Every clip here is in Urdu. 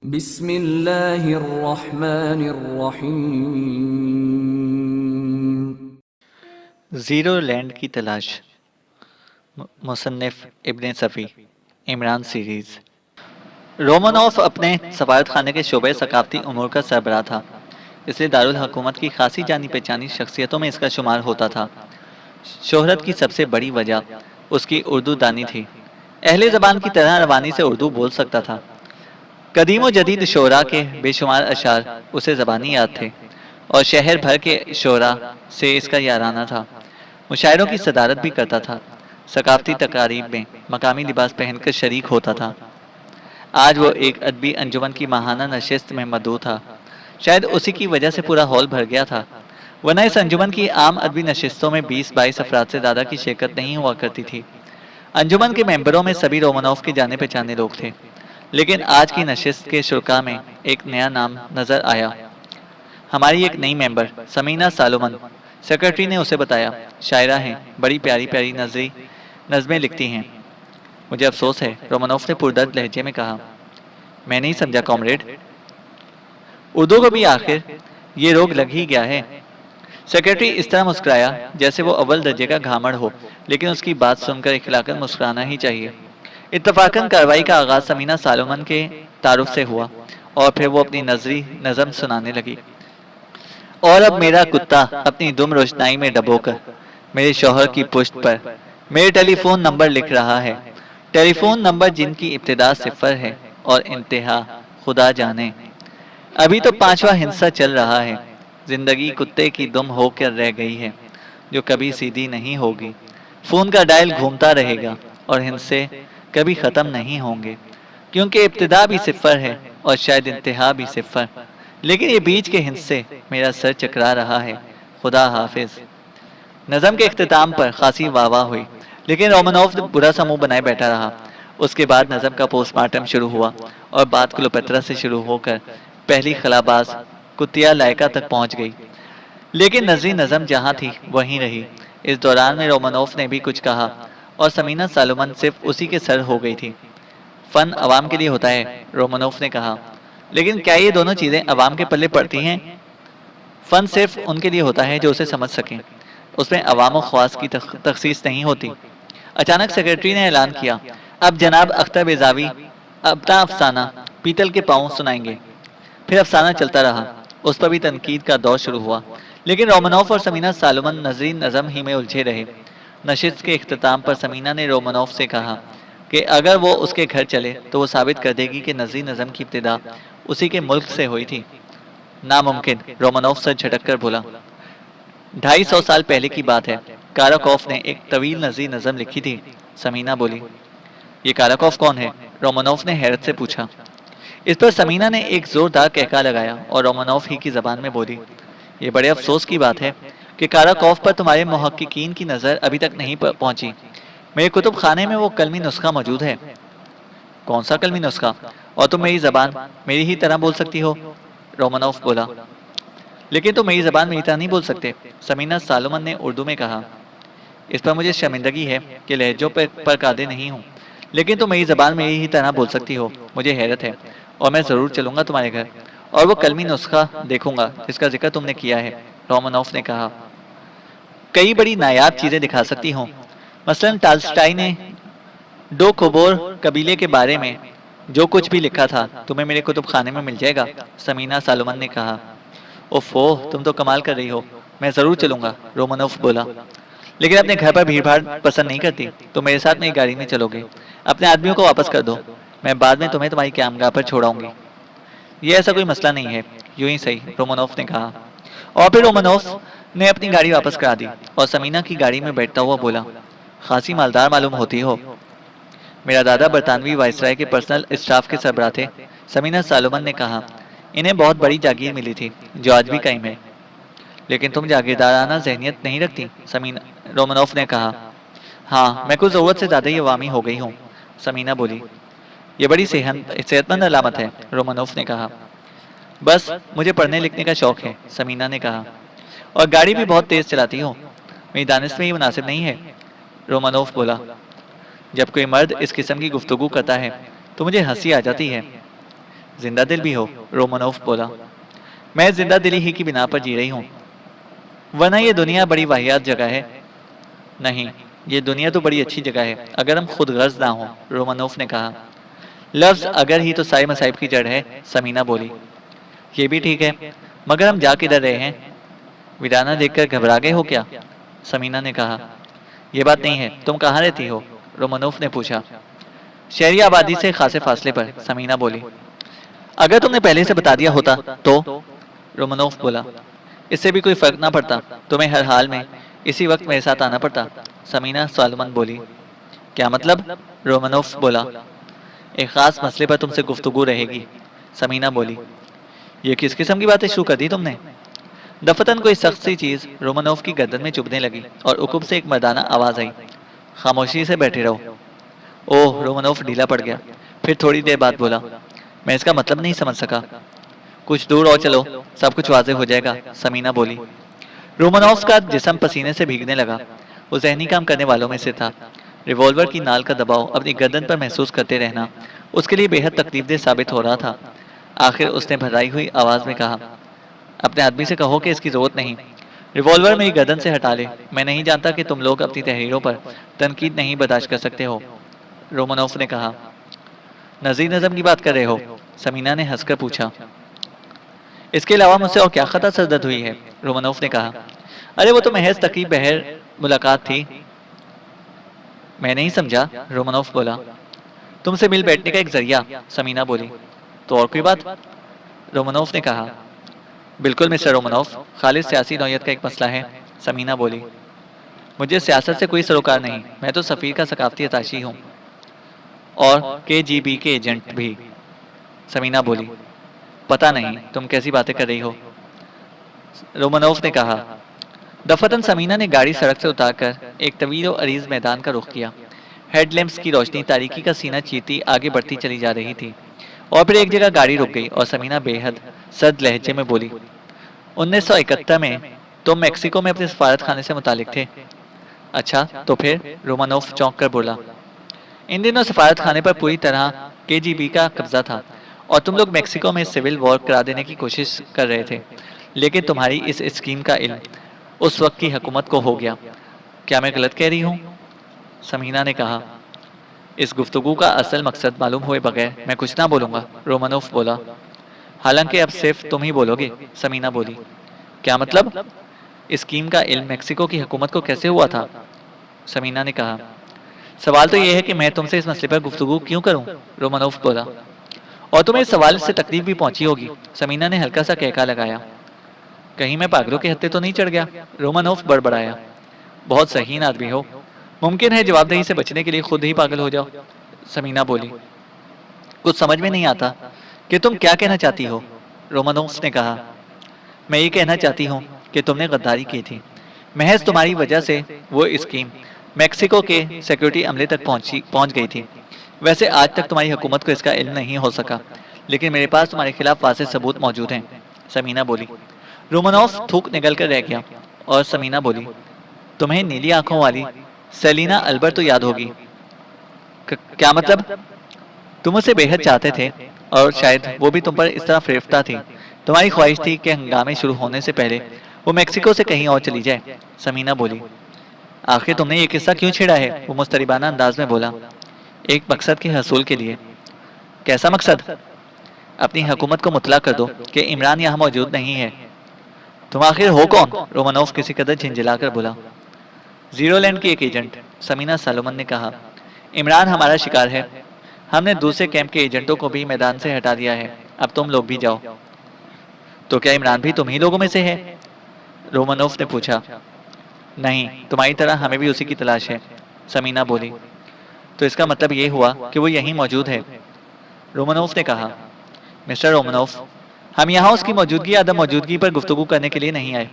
بسم اللہ الرحمن الرحیم۔ زیرو لینڈ کی تلاش، مصنف ابن صفی، عمران سیریز۔ رومانوف اپنے سفارت خانے کے شعبۂ ثقافتی امور کا سربراہ تھا، اس لیے دارالحکومت کی خاصی جانی پہچانی شخصیتوں میں اس کا شمار ہوتا تھا۔ شہرت کی سب سے بڑی وجہ اس کی اردو دانی تھی۔ اہل زبان کی طرح روانی سے اردو بول سکتا تھا۔ قدیم و جدید شعراء کے بے شمار اشعار اسے زبانی یاد تھے، اور شہر بھر کے شعراء سے اس کا یارانہ تھا۔ مشاعروں کی صدارت بھی کرتا تھا، ثقافتی تقاریب میں مقامی لباس پہن کر شریک ہوتا تھا۔ آج وہ ایک ادبی انجمن کی ماہانہ نشست میں مدعو تھا، شاید اسی کی وجہ سے پورا ہال بھر گیا تھا، ورنہ اس انجمن کی عام ادبی نشستوں میں 20-22 افراد سے زیادہ کی شرکت نہیں ہوا کرتی تھی۔ انجمن کے ممبروں میں سبھی رومانوف کے جانے پہچانے لوگ تھے، لیکن آج کی نشست کے شرکاء میں ایک نیا نام نظر آیا۔ ہماری ایک نئی ممبر سمینا سالومن، سیکرٹری نے اسے بتایا، شاعرہ ہیں، بڑی پیاری پیاری نظمیں لکھتی ہیں۔ مجھے افسوس ہے، رومانوف نے پردرد لہجے میں کہا۔ میں نہیں سمجھا کامریڈ۔ اردو کو بھی آخر یہ روگ لگ ہی گیا ہے۔ سیکرٹری اس طرح مسکرایا جیسے وہ اول درجے کا گھامڑ ہو، لیکن اس کی بات سن کر اخلاقاً مسکرانا ہی چاہیے۔ اتفاقاً کارروائی کا آغاز سمینا سالومن کے تعارف سے ہوا، اور پھر وہ اپنی نظم سنانے لگی۔ اور اب میرا کتا اپنی دم روشنائی میں ڈبو کر میرے شوہر کی پشت پر میرے ٹیلی فون نمبر لکھ رہا ہے، ٹیلی فون نمبر جن کی ابتدا 0 ہے اور انتہا خدا جانے۔ ابھی تو 5واں ہندسہ چل رہا ہے، زندگی کتے کی دم ہو کر رہ گئی ہے جو کبھی سیدھی نہیں ہوگی۔ فون کا ڈائل گھومتا رہے گا اور ہندسے کبھی ختم نہیں ہوں گے، کیونکہ ابتدا بھی 0 ہے اور شاید انتہا بھی 0، لیکن یہ بیچ کے ہندسے میرا سر چکرا رہا ہے۔ خدا حافظ۔ نظم کے اختتام پر خاصی واہ واہ ہوئی، لیکن رومانوف برا سا منہ بنائے بیٹھا رہا۔ اس کے بعد نظم کا پوسٹ مارٹم شروع ہوا، اور بات کلوپترا سے شروع ہو کر پہلی خلاباز کتیا لائکا تک پہنچ گئی، لیکن نظری نظم جہاں تھی وہیں رہی۔ اس دوران میں رومانوف نے بھی کچھ کہا، اور سمینا سالومن صرف اسی کے سر ہو گئی تھی۔ فن عوام کے لیے ہوتا ہے، رومانوف نے کہا، لیکن کیا یہ دونوں چیزیں عوام کے پلے پڑتی ہیں؟ فن صرف ان کے لیے ہوتا ہے جو اسے سمجھ سکیں، اس میں عوام و خواص کی تخصیص نہیں ہوتی۔ اچانک سیکرٹری نے اعلان کیا، اب جناب اختر بیضاوی اپنا افسانہ پیتل کے پاؤں سنائیں گے۔ پھر افسانہ چلتا رہا، اس پر بھی تنقید کا دور شروع ہوا، لیکن رومانوف اور سمینا سالومن نظری نظم ہی میں الجھے رہے۔ نشست کے اختتام پر سمینا نے رومانوف سے کہا کہ اگر وہ اس کے گھر چلے تو وہ ثابت کر دے گی کہ نظری نظم کی ابتدا اسی کے ملک سے ہوئی تھی۔ ناممکن، رومانوف سر جھٹک کر بولا۔ 250 سال پہلے کی بات ہے، کاراکوف نے ایک طویل نظری نظم لکھی تھی، سمینا بولی۔ یہ کاراکوف کون ہے؟ رومانوف نے حیرت سے پوچھا۔ اس پر سمینا نے ایک زوردار کہکا لگایا اور رومانوف ہی کی زبان میں بولی، یہ بڑے افسوس کی بات ہے کہ کاراکوف پر تمہارے محققین کی نظر ابھی تک نہیں پہنچی۔ میرے کتب خانے میں وہ کلمی نسخہ موجود ہے۔ کون سا کلمی نسخہ؟ اور تم میری زبان میری ہی طرح بول سکتی ہو؟ رومانوف بولا۔ لیکن تم میری زبان میری طرح نہیں بول سکتے، سمینا سالومن نے اردو میں کہا۔ اس پر مجھے شرمندگی ہے کہ لہجوں پر قادر نہیں ہوں، لیکن تم میری زبان میری ہی طرح بول سکتی ہو۔ مجھے حیرت ہے، اور میں ضرور چلوں گا تمہارے گھر اور وہ کلمی نسخہ دیکھوں گا جس کا ذکر تم نے کیا ہے، رومانوف نے کہا۔ کئی بڑی نایاب چیزیں دکھا سکتی ہوں، مثلا ٹالسٹائی نے ڈوکوبور قبیلے کے بارے میں جو کچھ بھی لکھا تھا تمہیں میرے کتب خانے میں مل جائے گا، سمینا سالومن نے کہا۔ اوفو، تم تو کمال کر رہی ہو، میں ضرور چلوں گا، رومانوف بولا، لیکن اپنے گھر پر بھیڑ بھاڑ پسند نہیں کرتی۔ تم میرے ساتھ میری گاڑی میں چلو گے، اپنے آدمیوں کو واپس کر دو، میں بعد میں تمہیں تمہاری قیامگاہ پر چھوڑاؤں گی۔ یہ ایسا کوئی مسئلہ نہیں ہے، یوں ہی صحیح، رومانوف نے کہا، اور پھر رومانوف نے اپنی گاڑی واپس کرا دی اور سمینا کی گاڑی میں بیٹھتا ہوا بولا، خاصی مالدار معلوم ہوتی ہو۔ میرا دادا برطانوی وائسرائے کے پرسنل اسٹاف کے سربراہ تھے، سمینا سالومن نے کہا، انہیں بہت بڑی جاگیر ملی تھی جو آج بھی قائم ہے۔ لیکن تم جاگیردارانہ ذہنیت نہیں رکھتی، رومانوف نے کہا۔ ہاں، میں کچھ ضرورت سے زیادہ ہی عوامی ہو گئی ہوں، سمینا بولی۔ یہ بڑی صحت مند علامت ہے، رومانوف نے کہا۔ بس مجھے پڑھنے لکھنے کا شوق ہے، سمینا نے کہا، اور گاڑی بھی بہت تیز چلاتی ہو، میری دانش میں یہ مناسب نہیں ہے، رومانوف بولا۔ جب کوئی مرد اس قسم کی گفتگو کرتا ہے تو مجھے ہنسی آ جاتی ہے، زندہ دل بھی ہو؟ رومانوف بولا۔ میں زندہ دلی ہی کی بنا پر جی رہی ہوں، ورنہ یہ دنیا بڑی واہیات جگہ ہے۔ نہیں، یہ دنیا تو بڑی اچھی جگہ ہے اگر ہم خود غرض نہ ہوں، رومانوف نے کہا۔ لفظ اگر ہی تو سارے مصائب کی جڑ ہے، سمینہ بولی۔ یہ بھی ٹھیک ہے، مگر ہم جا کدھر رہے ہیں؟ ویرانہ دیکھ کر گھبرا گئے ہو کیا؟ سمینہ نے کہا۔ یہ بات نہیں ہے، تم کہاں رہتی ہو؟ رومانوف نے پوچھا۔ شہری آبادی سے خاصے فاصلے پر، سمینہ بولی۔ اگر تم نے پہلے سے بتا دیا ہوتا تو؟ رومانوف بولا۔ اس سے بھی کوئی فرق نہ پڑتا، تمہیں ہر حال میں اسی وقت میرے ساتھ آنا پڑتا، سمینہ سوالمند بولی۔ کیا مطلب؟ رومانوف بولا۔ ایک خاص مسئلے پر تم سے گفتگو رہے گی، سمینہ بولی۔ یہ کس قسم کی باتیں شروع کر دی تم نے؟ دفتن کوئی سخت سی چیز رومانوف کی گردن میں چبھنے لگی اور عقب سے ایک مردانہ آواز آئی، خاموشی سے بیٹھے رہو۔ اوہ، رومانوف ڈھیلا پڑ گیا، پھر تھوڑی دیر بعد بولا، میں اس کا مطلب نہیں سمجھ سکا۔ کچھ دور اور چلو، سب کچھ واضح ہو جائے گا، سمینہ بولی۔ رومانوف کا جسم پسینے سے بھیگنے لگا، وہ ذہنی کام کرنے والوں میں سے تھا۔ ریوالور کی نال کا دباؤ اپنی گردن پر محسوس کرتے رہنا اس کے لیے بے حد تکلیف دہ ثابت ہو رہا تھا۔ آخر اس نے بھرائی ہوئی آواز میں کہا، اپنے آدمی سے کہو کہ اس کی ضرورت نہیں، ریوالور میری گردن سے ہٹا لے۔ میں نہیں جانتا کہ تم لوگ اپنی تحریروں پر تنقید نہیں برداشت کر سکتے ہو، رومانوف نے کہا۔ نظیر نظم کی بات کر رہے ہو؟ سمینہ نے ہنس کر پوچھا۔ اس کے علاوہ مجھ سے اور کیا خطا سرزد ہوئی ہے؟ رومانوف نے کہا۔ ارے وہ تو محض تقریب بہر ملاقات تھی۔ میں نہیں سمجھا، رومانوف بولا۔ تم سے مل بیٹھنے کا ایک ذریعہ، سمینہ بولی۔ تو اور کوئی بات؟ رومانوف نے کہا۔ بالکل مسٹر رومانوف، خالص سیاسی نوعیت کا ایک مسئلہ ہے، سمینہ بولی۔ مجھے سیاست سے کوئی سروکار نہیں، میں تو سفیر کا ثقافتی اتاشی ہوں، اور KGB کے ایجنٹ بھی، سمینہ بولی۔ پتہ نہیں تم کیسی باتیں کر رہی ہو، رومانوف نے کہا۔ دفتن سمینہ نے گاڑی سڑک سے اتار کر ایک طویل و عریض میدان کا رخ کیا۔ ہیڈ لیمپس کی روشنی تاریکی کا سینہ چیرتی آگے بڑھتی چلی جا رہی تھی، اور پھر ایک جگہ گاڑی رک گئی اور سمینہ بے حد سرد لہجے میں بولی، 1971 میں تم میکسیکو میں اپنے سفارت خانے سے متعلق تھے؟ اچھا تو پھر؟ رومانوف چونک کر بولا۔ ان دنوں سفارت خانے پر پوری طرح KGB کا قبضہ تھا، اور تم لوگ میکسیکو میں سول وار کرا دینے کی کوشش کر رہے تھے، لیکن تمہاری اس اسکیم کا علم اس وقت کی حکومت کو ہو گیا۔ کیا میں غلط کہہ رہی ہوں؟ سمینہ نے کہا۔ اس گفتگو کا اصل مقصد معلوم ہوئے بغیر میں کچھ نہ بولوں گا، رومانوف بولا۔ حالانکہ اب صرف تم ہی بولو گے، سمینہ بولی۔ کیا مطلب؟ اسکیم کا علم میکسیکو کی حکومت کو کیسے ہوا تھا؟ سمینہ نے کہا۔ سوال تو یہ ہے کہ میں تم سے اس مسئلے پر گفتگو کیوں کروں، رومانوف بولا۔ اور تمہیں اس سوال سے تکلیف بھی پہنچی ہوگی، سمینہ نے ہلکا سا کہکا لگایا۔ کہیں میں پاگلوں کے ہتھے تو نہیں چڑھ گیا، رومانوف بڑبڑایا۔ بہت ذہین آدمی ہو، ممکن ہے جواب دہی سے بچنے کے لیے خود ہی پاگل ہو جاؤ، سمینہ بولی۔ کچھ سمجھ میں نہیں آتا کہ تم کیا کہنا چاہتی ہو، رومانوف نے کہا۔ میں یہ کہنا چاہتی ہوں کہ تم نے غداری کی تھی، محض تمہاری وجہ سے وہ اسکیم میکسیکو کے سیکیورٹی عملے تک پہنچ گئی تھی۔ ویسے آج تک تمہاری حکومت کو اس کا علم نہیں ہو سکا، لیکن میرے پاس تمہارے خلاف واضح ثبوت موجود ہیں، سمینہ بولی۔ رومانوف تھوک نگل کر رہ گیا، اور سمینہ بولی، تمہیں نیلی آنکھوں والی سیلینا البرٹ تو یاد ہوگی۔ کیا مطلب؟ تم اسے بے حد چاہتے تھے، اور شاید وہ بھی تم پر اس طرح فریفتہ تھی۔ تمہاری خواہش تھی کہ ہنگامے شروع ہونے سے پہلے وہ میکسیکو سے کہیں اور چلی جائے، سمینہ بولی۔ آخر تم نے یہ قصہ کیوں چھیڑا ہے؟ وہ مضطربانہ انداز میں بولا۔ ایک مقصد کے حصول کے لیے۔ کیسا مقصد؟ اپنی حکومت کو مطلع کر دو کہ عمران یہاں موجود نہیں ہے۔ تم آخر ہو کون؟ رومانوف کسی قدر جھنجھلا کر بولا۔ زیرو لینڈ کی ایک ایجنٹ، سمینہ سالومن نے کہا۔ عمران ہمارا شکار ہے، ہم نے دوسرے کیمپ کے ایجنٹوں کو بھی میدان سے ہٹا دیا ہے، اب تم لوگ بھی جاؤ۔ تو کیا عمران بھی تم ہی لوگوں میں سے ہے؟ رومانوف نے پوچھا۔ نہیں، تمہاری طرح ہمیں بھی اسی کی تلاش ہے، سمینہ بولی۔ تو اس کا مطلب یہ ہوا کہ وہ یہیں موجود ہے، رومانوف نے کہا۔ مسٹر رومانوف، ہم یہاں اس کی موجودگی یا عدم موجودگی پر گفتگو کرنے کے لیے نہیں آئے۔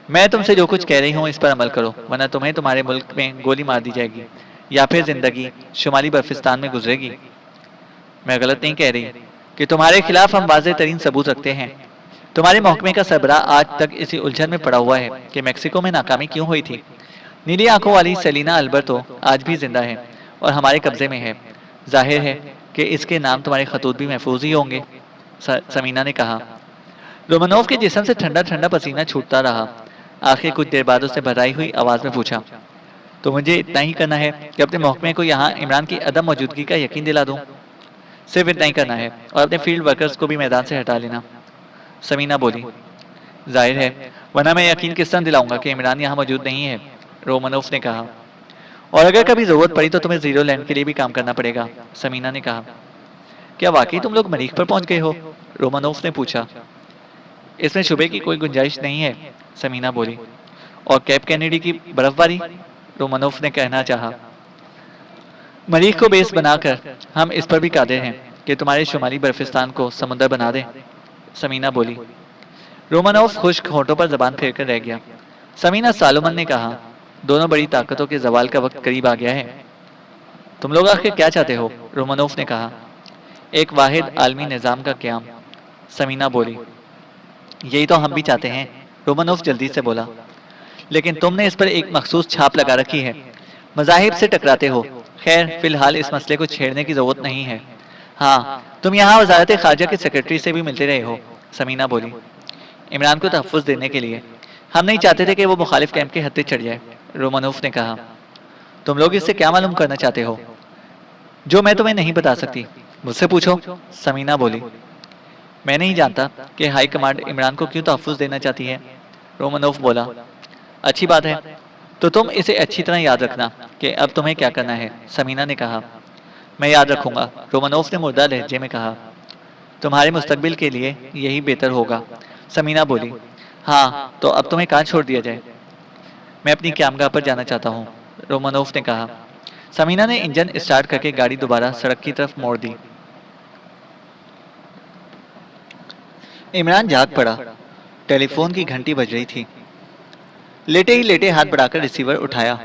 میں تم سے جو کچھ کہہ رہی ہوں اس پر عمل کرو، ورنہ تمہیں تمہارے ملک میں گولی مار دی جائے گی، یا پھر زندگی شمالی برفستان میں گزرے گی۔ میں غلط نہیں کہہ رہی کہ تمہارے خلاف ہم واضح ترین ثبوت رکھتے ہیں۔ تمہارے محکمے کا سربراہ آج تک اسی الجھن میں پڑا ہوا ہے کہ میکسیکو میں ناکامی کیوں ہوئی تھی۔ نیلی آنکھوں والی سیلینا البرٹو آج بھی زندہ ہے اور ہمارے قبضے میں ہے۔ ظاہر ہے کہ اس کے نام تمہارے خطوط بھی محفوظ ہی ہوں گے۔ سمینا نے کہا۔ رومانوف کے جسم سے ٹھنڈا ٹھنڈا پسینہ چھوٹتا رہا۔ آخر کچھ دیر بعد اسے بھرائی ہوئی آواز میں پوچھا، تو مجھے اتنا ہی کرنا ہے کہ اپنے محکمے کو یہاں عمران کی عدم موجودگی کا یقین دلا دوں؟ صرف اتنا ہی کرنا ہے، اور اپنے فیلڈ ورکرز کو بھی میدان سے ہٹا لینا، سمینا بولی۔ ظاہر ہے، ورنہ میں یقین کس طرح دلاؤں گا کہ عمران یہاں موجود نہیں ہے، رومانوف نے کہا۔ اور اگر کبھی ضرورت پڑی تو تمہیں زیرو لینڈ کے لیے بھی کام کرنا پڑے گا، سمینا نے کہا۔ کیا واقعی تم لوگ مریخ پر پہنچ گئے ہو؟ رومانوف نے پوچھا۔ اس میں شبے کی کوئی گنجائش نہیں ہے، سمینا بولی۔ اور کیپ کینیڈی کی برف باری؟ رومانوف نے کہنا چاہا۔ مریخ کو بیس بنا کر ہم اس پر بھی قادر ہیں کہ تمہارے شمالی برفستان کو سمندر بنا دیں، سمینا بولی۔ رومانوف خشک ہونٹوں پر زبان پھیر کر رہ گیا۔ سمینا سالومن نے کہا، دونوں بڑی طاقتوں کے زوال کا وقت قریب آ گیا ہے۔ تم لوگ آخر کیا چاہتے ہو؟ رومانوف نے کہا۔ ایک واحد عالمی نظام کا قیام، سمینا بولی۔ یہی تو ہم بھی چاہتے ہیں، رومانوف جلدی سے بولا۔ لیکن تم نے اس پر ایک مخصوص چھاپ لگا رکھی ہے، مذاہب سے ٹکراتے ہو۔ خیر، فی الحال اس مسئلے کو چھیڑنے کی ضرورت نہیں ہے۔ ہاں، تم یہاں وزارت خارجہ کے سیکرٹری سے بھی ملتے رہے ہو، سمینا بولی۔ عمران کو تحفظ دینے کے لیے۔ ہم نہیں چاہتے تھے کہ وہ مخالف کیمپ کے ہتھے چڑھ جائے، رومانوف نے کہا۔ تم لوگ اس سے کیا معلوم کرنا چاہتے ہو جو میں تمہیں نہیں بتا سکتی؟ مجھ سے پوچھو، سمینا بولی۔ میں نہیں جانتا کہ ہائی کمانڈ عمران کو کیوں تحفظ دینا چاہتی ہے، رومانوف بولا۔ اچھی بات ہے، تو تم اسے اچھی طرح یاد رکھنا کہ اب تمہیں کیا کرنا ہے، سمینا نے کہا۔ میں یاد رکھوں گا، رومانوف نے مردہ لہجے میں کہا۔ تمہارے مستقبل کے لیے یہی بہتر ہوگا، سمینا بولی۔ ہاں، تو اب تمہیں کہاں چھوڑ دیا جائے؟ میں اپنی قیامگاہ پر جانا چاہتا ہوں، رومانوف نے کہا۔ سمینا نے انجن اسٹارٹ کر کے گاڑی دوبارہ سڑک کی طرف موڑ دی۔ عمران جاگ پڑا۔ ٹیلی فون کی گھنٹی بج رہی تھی۔ لیٹے ہی لیٹے ہاتھ بڑھا کر ریسیور اٹھایا۔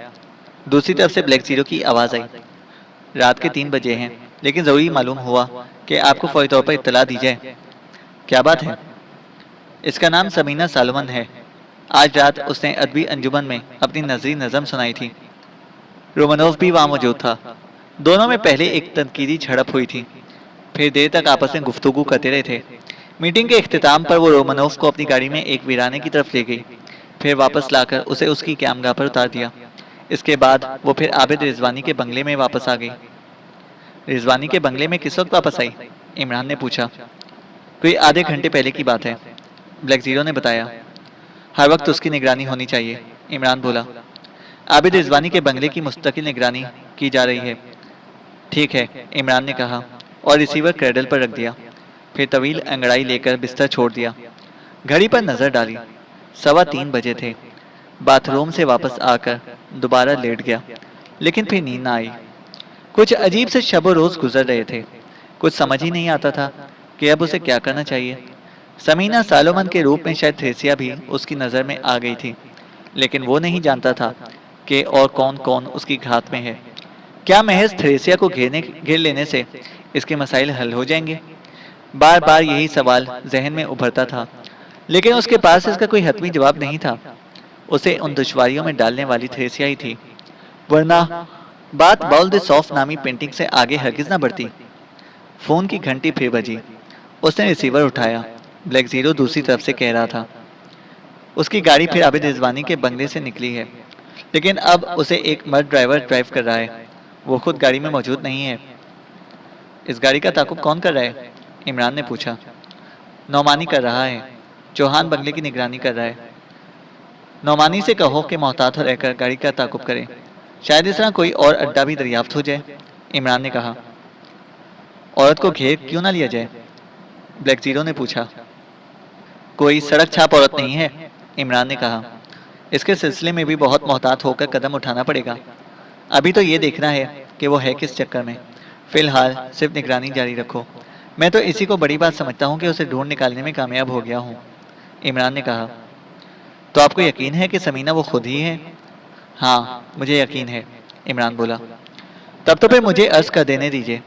دوسری طرف سے بلیک زیرو کی آواز آئی۔ رات کے 3 بجے ہیں، لیکن ضروری معلوم ہوا کہ آپ کو فوری طور پر اطلاع دی جائے۔ کیا بات ہے؟ اس کا نام سمینا سالومن ہے۔ آج رات اس نے ادبی انجمن میں اپنی نظری نظم سنائی تھی۔ رومانوف بھی وہاں موجود تھا۔ دونوں میں پہلے ایک تنقیدی جھڑپ ہوئی تھی، پھر دیر تک آپس میں گفتگو کرتے رہے تھے۔ میٹنگ کے اختتام پر وہ رومانوف کو اپنی گاڑی میں ایک ویرانے کی طرف لے گئی، پھر واپس لا کر اسے اس کی قیامگاہ پر اتار دیا۔ اس کے بعد وہ پھر عابد رضوانی کے بنگلے میں واپس آ گئی۔ رضوانی کے بنگلے میں کس وقت واپس آئی؟ عمران نے پوچھا۔ کوئی آدھے گھنٹے پہلے کی بات ہے، بلیک زیرو نے بتایا۔ ہر وقت اس کی نگرانی ہونی چاہیے، عمران بولا۔ عابد رضوانی کے بنگلے کی مستقل نگرانی کی جا رہی ہے۔ ٹھیک ہے، عمران نے کہا اور ریسیور کریڈل پر رکھ دیا، پھر طویل انگڑائی لے کر بستر چھوڑ دیا۔ گھڑی پر نظر ڈالی، 3:15 بجے تھے۔ باتھ روم سے واپس آ کر دوبارہ لیٹ گیا، لیکن پھر نیند نہ آئی۔ کچھ عجیب سے شب و روز گزر رہے تھے، کچھ سمجھ ہی نہیں آتا تھا کہ اب اسے کیا کرنا چاہیے۔ سمینا سالومن کے روپ میں شاید تھریسیا بھی اس کی نظر میں آ گئی تھی، لیکن وہ نہیں جانتا تھا کہ اور کون کون اس کی گھات میں ہے۔ کیا محض تھریسیا کو گھیر لینے سے اس کے مسائل حل ہو جائیں گے؟ بار بار یہی سوال ذہن میں ابھرتا تھا، لیکن اس کے پاس اس کا کوئی حتمی جواب نہیں تھا۔ اسے ان دشواریوں میں ڈالنے والی تھریسیا ہی تھی، ورنہ بات بال دی سوف نامی پینٹنگ سے آگے ہرگز نہ بڑھتی۔ فون کی گھنٹی پھر بجی۔ اس نے ریسیور اٹھایا۔ بلیک زیرو دوسری طرف سے کہہ رہا تھا، اس کی گاڑی پھر عابد رضوانی کے بنگلے سے نکلی ہے، لیکن اب اسے ایک مرد ڈرائیور ڈرائیو کر رہا ہے، وہ خود گاڑی میں موجود نہیں ہے۔ اس گاڑی کا تعاقب کون کر رہا ہے؟ عمران نے پوچھا۔ نعمانی کر رہا ہے، چوہان بنگلے کی نگرانی کر رہا ہے۔ نعمانی سے کہو کہ محتاط رہ کر گاڑی کا تعاقب کرے، شاید اس طرح کوئی اور اڈا بھی دریافت ہو جائے، عمران نے کہا۔ عورت کو گھیر کیوں نہ لیا جائے؟ بلیک زیرو نے پوچھا۔ کوئی سڑک چھاپ عورت نہیں ہے، عمران نے کہا۔ اس کے سلسلے میں بھی بہت محتاط ہو کر قدم اٹھانا پڑے گا۔ ابھی تو یہ دیکھنا ہے کہ وہ ہے کس چکر میں۔ فی الحال صرف نگرانی جاری رکھو۔ میں تو اسی کو بڑی بات سمجھتا ہوں کہ اسے ڈھونڈ نکالنے میں کامیاب ہو گیا ہوں، عمران نے کہا۔ تو آپ کو یقین ہے کہ سمینا وہ خود ہی ہے؟ ہاں، مجھے یقین ہے، عمران بولا۔ تب تو پھر مجھے عرض کر دینے دیجیے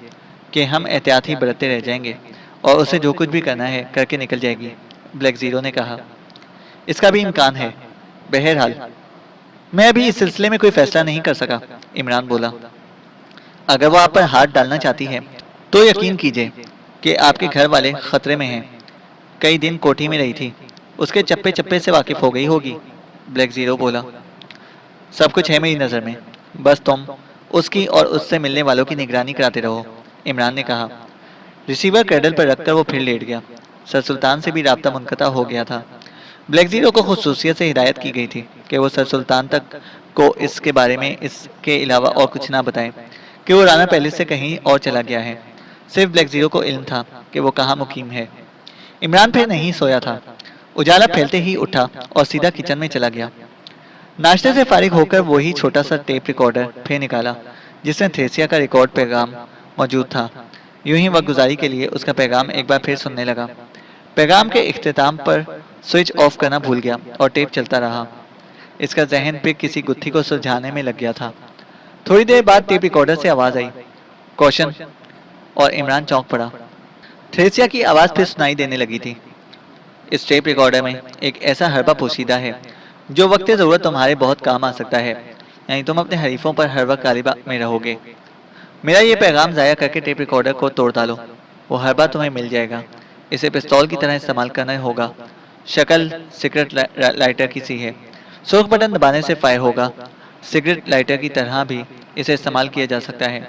کہ ہم احتیاط ہی برتتے رہ جائیں گے اور اسے جو کچھ بھی کرنا ہے کر کے نکل جائے گی، بلیک زیرو نے کہا۔ اس کا بھی امکان ہے، بہرحال میں ابھی اس سلسلے میں کوئی فیصلہ نہیں کر سکا، عمران بولا۔ اگر وہ آپ پر ہاتھ ڈالنا چاہتی ہے تو یقین کیجیے کہ آپ کے گھر والے خطرے میں ہیں۔ کئی دن کوٹھی میں رہی تھی، اس کے چپے چپے سے واقف ہو گئی ہوگی، بلیک زیرو بولا۔ سب کچھ ہے میری نظر میں، بس تم اس کی اور اس سے ملنے والوں کی نگرانی کراتے رہو، عمران نے کہا۔ ریسیور کریڈل پر رکھ کر وہ پھر لیٹ گیا۔ سر سلطان سے بھی رابطہ منقطع ہو گیا تھا۔ بلیک زیرو کو خصوصیت سے ہدایت کی گئی تھی کہ وہ سر سلطان تک کو اس کے بارے میں اس کے علاوہ اور کچھ نہ بتائے کہ وہ رانا پیلس سے کہیں اور چلا گیا ہے۔ صرف بلیک زیرو کو علم تھا کہ وہ کہاں مقیم ہے۔ عمران پھر نہیں سویا تھا۔ اجالا پھیلتے ہی اٹھا اور سیدھا کچن میں چلا گیا۔ ناشتے سے فارغ ہو کر وہی چھوٹا سا ٹیپ ریکارڈر پھر نکالا جس میں تھریسیا کا ریکارڈ پیغام موجود تھا۔ یوں ہی وقت گزاری کے لیے اس کا پیغام ایک بار پھر سننے لگا۔ پیغام کے اختتام پر سوئچ آف کرنا بھول گیا اور ٹیپ چلتا رہا۔ اس کا ذہن پہ کسی گتھی کو سلجھانے میں لگ گیا تھا۔ تھوڑی دیر بعد ٹیپ ریکارڈر سے آواز آئی، کوشن، اور عمران چونک پڑا۔ تھریسیا کی آواز پھر سنائی دینے لگی تھی۔ اس ٹیپ ریکارڈر میں ایک ایسا حربہ پوشیدہ ہے جو وقت ضرورت تمہارے بہت کام آ سکتا ہے، یعنی تم اپنے حریفوں پر ہر وقت غالب میں رہو گے۔ میرا یہ پیغام ضائع کر کے ٹیپ ریکارڈر کو توڑ ڈالو، وہ حربہ تمہیں مل جائے گا۔ اسے پستول کی طرح استعمال کرنا ہوگا۔ شکل سگریٹ لائٹر کی سی ہے، سرخ بٹن دبانے سے فائر ہوگا۔ سگریٹ لائٹر کی طرح بھی اسے استعمال کیا جا سکتا ہے،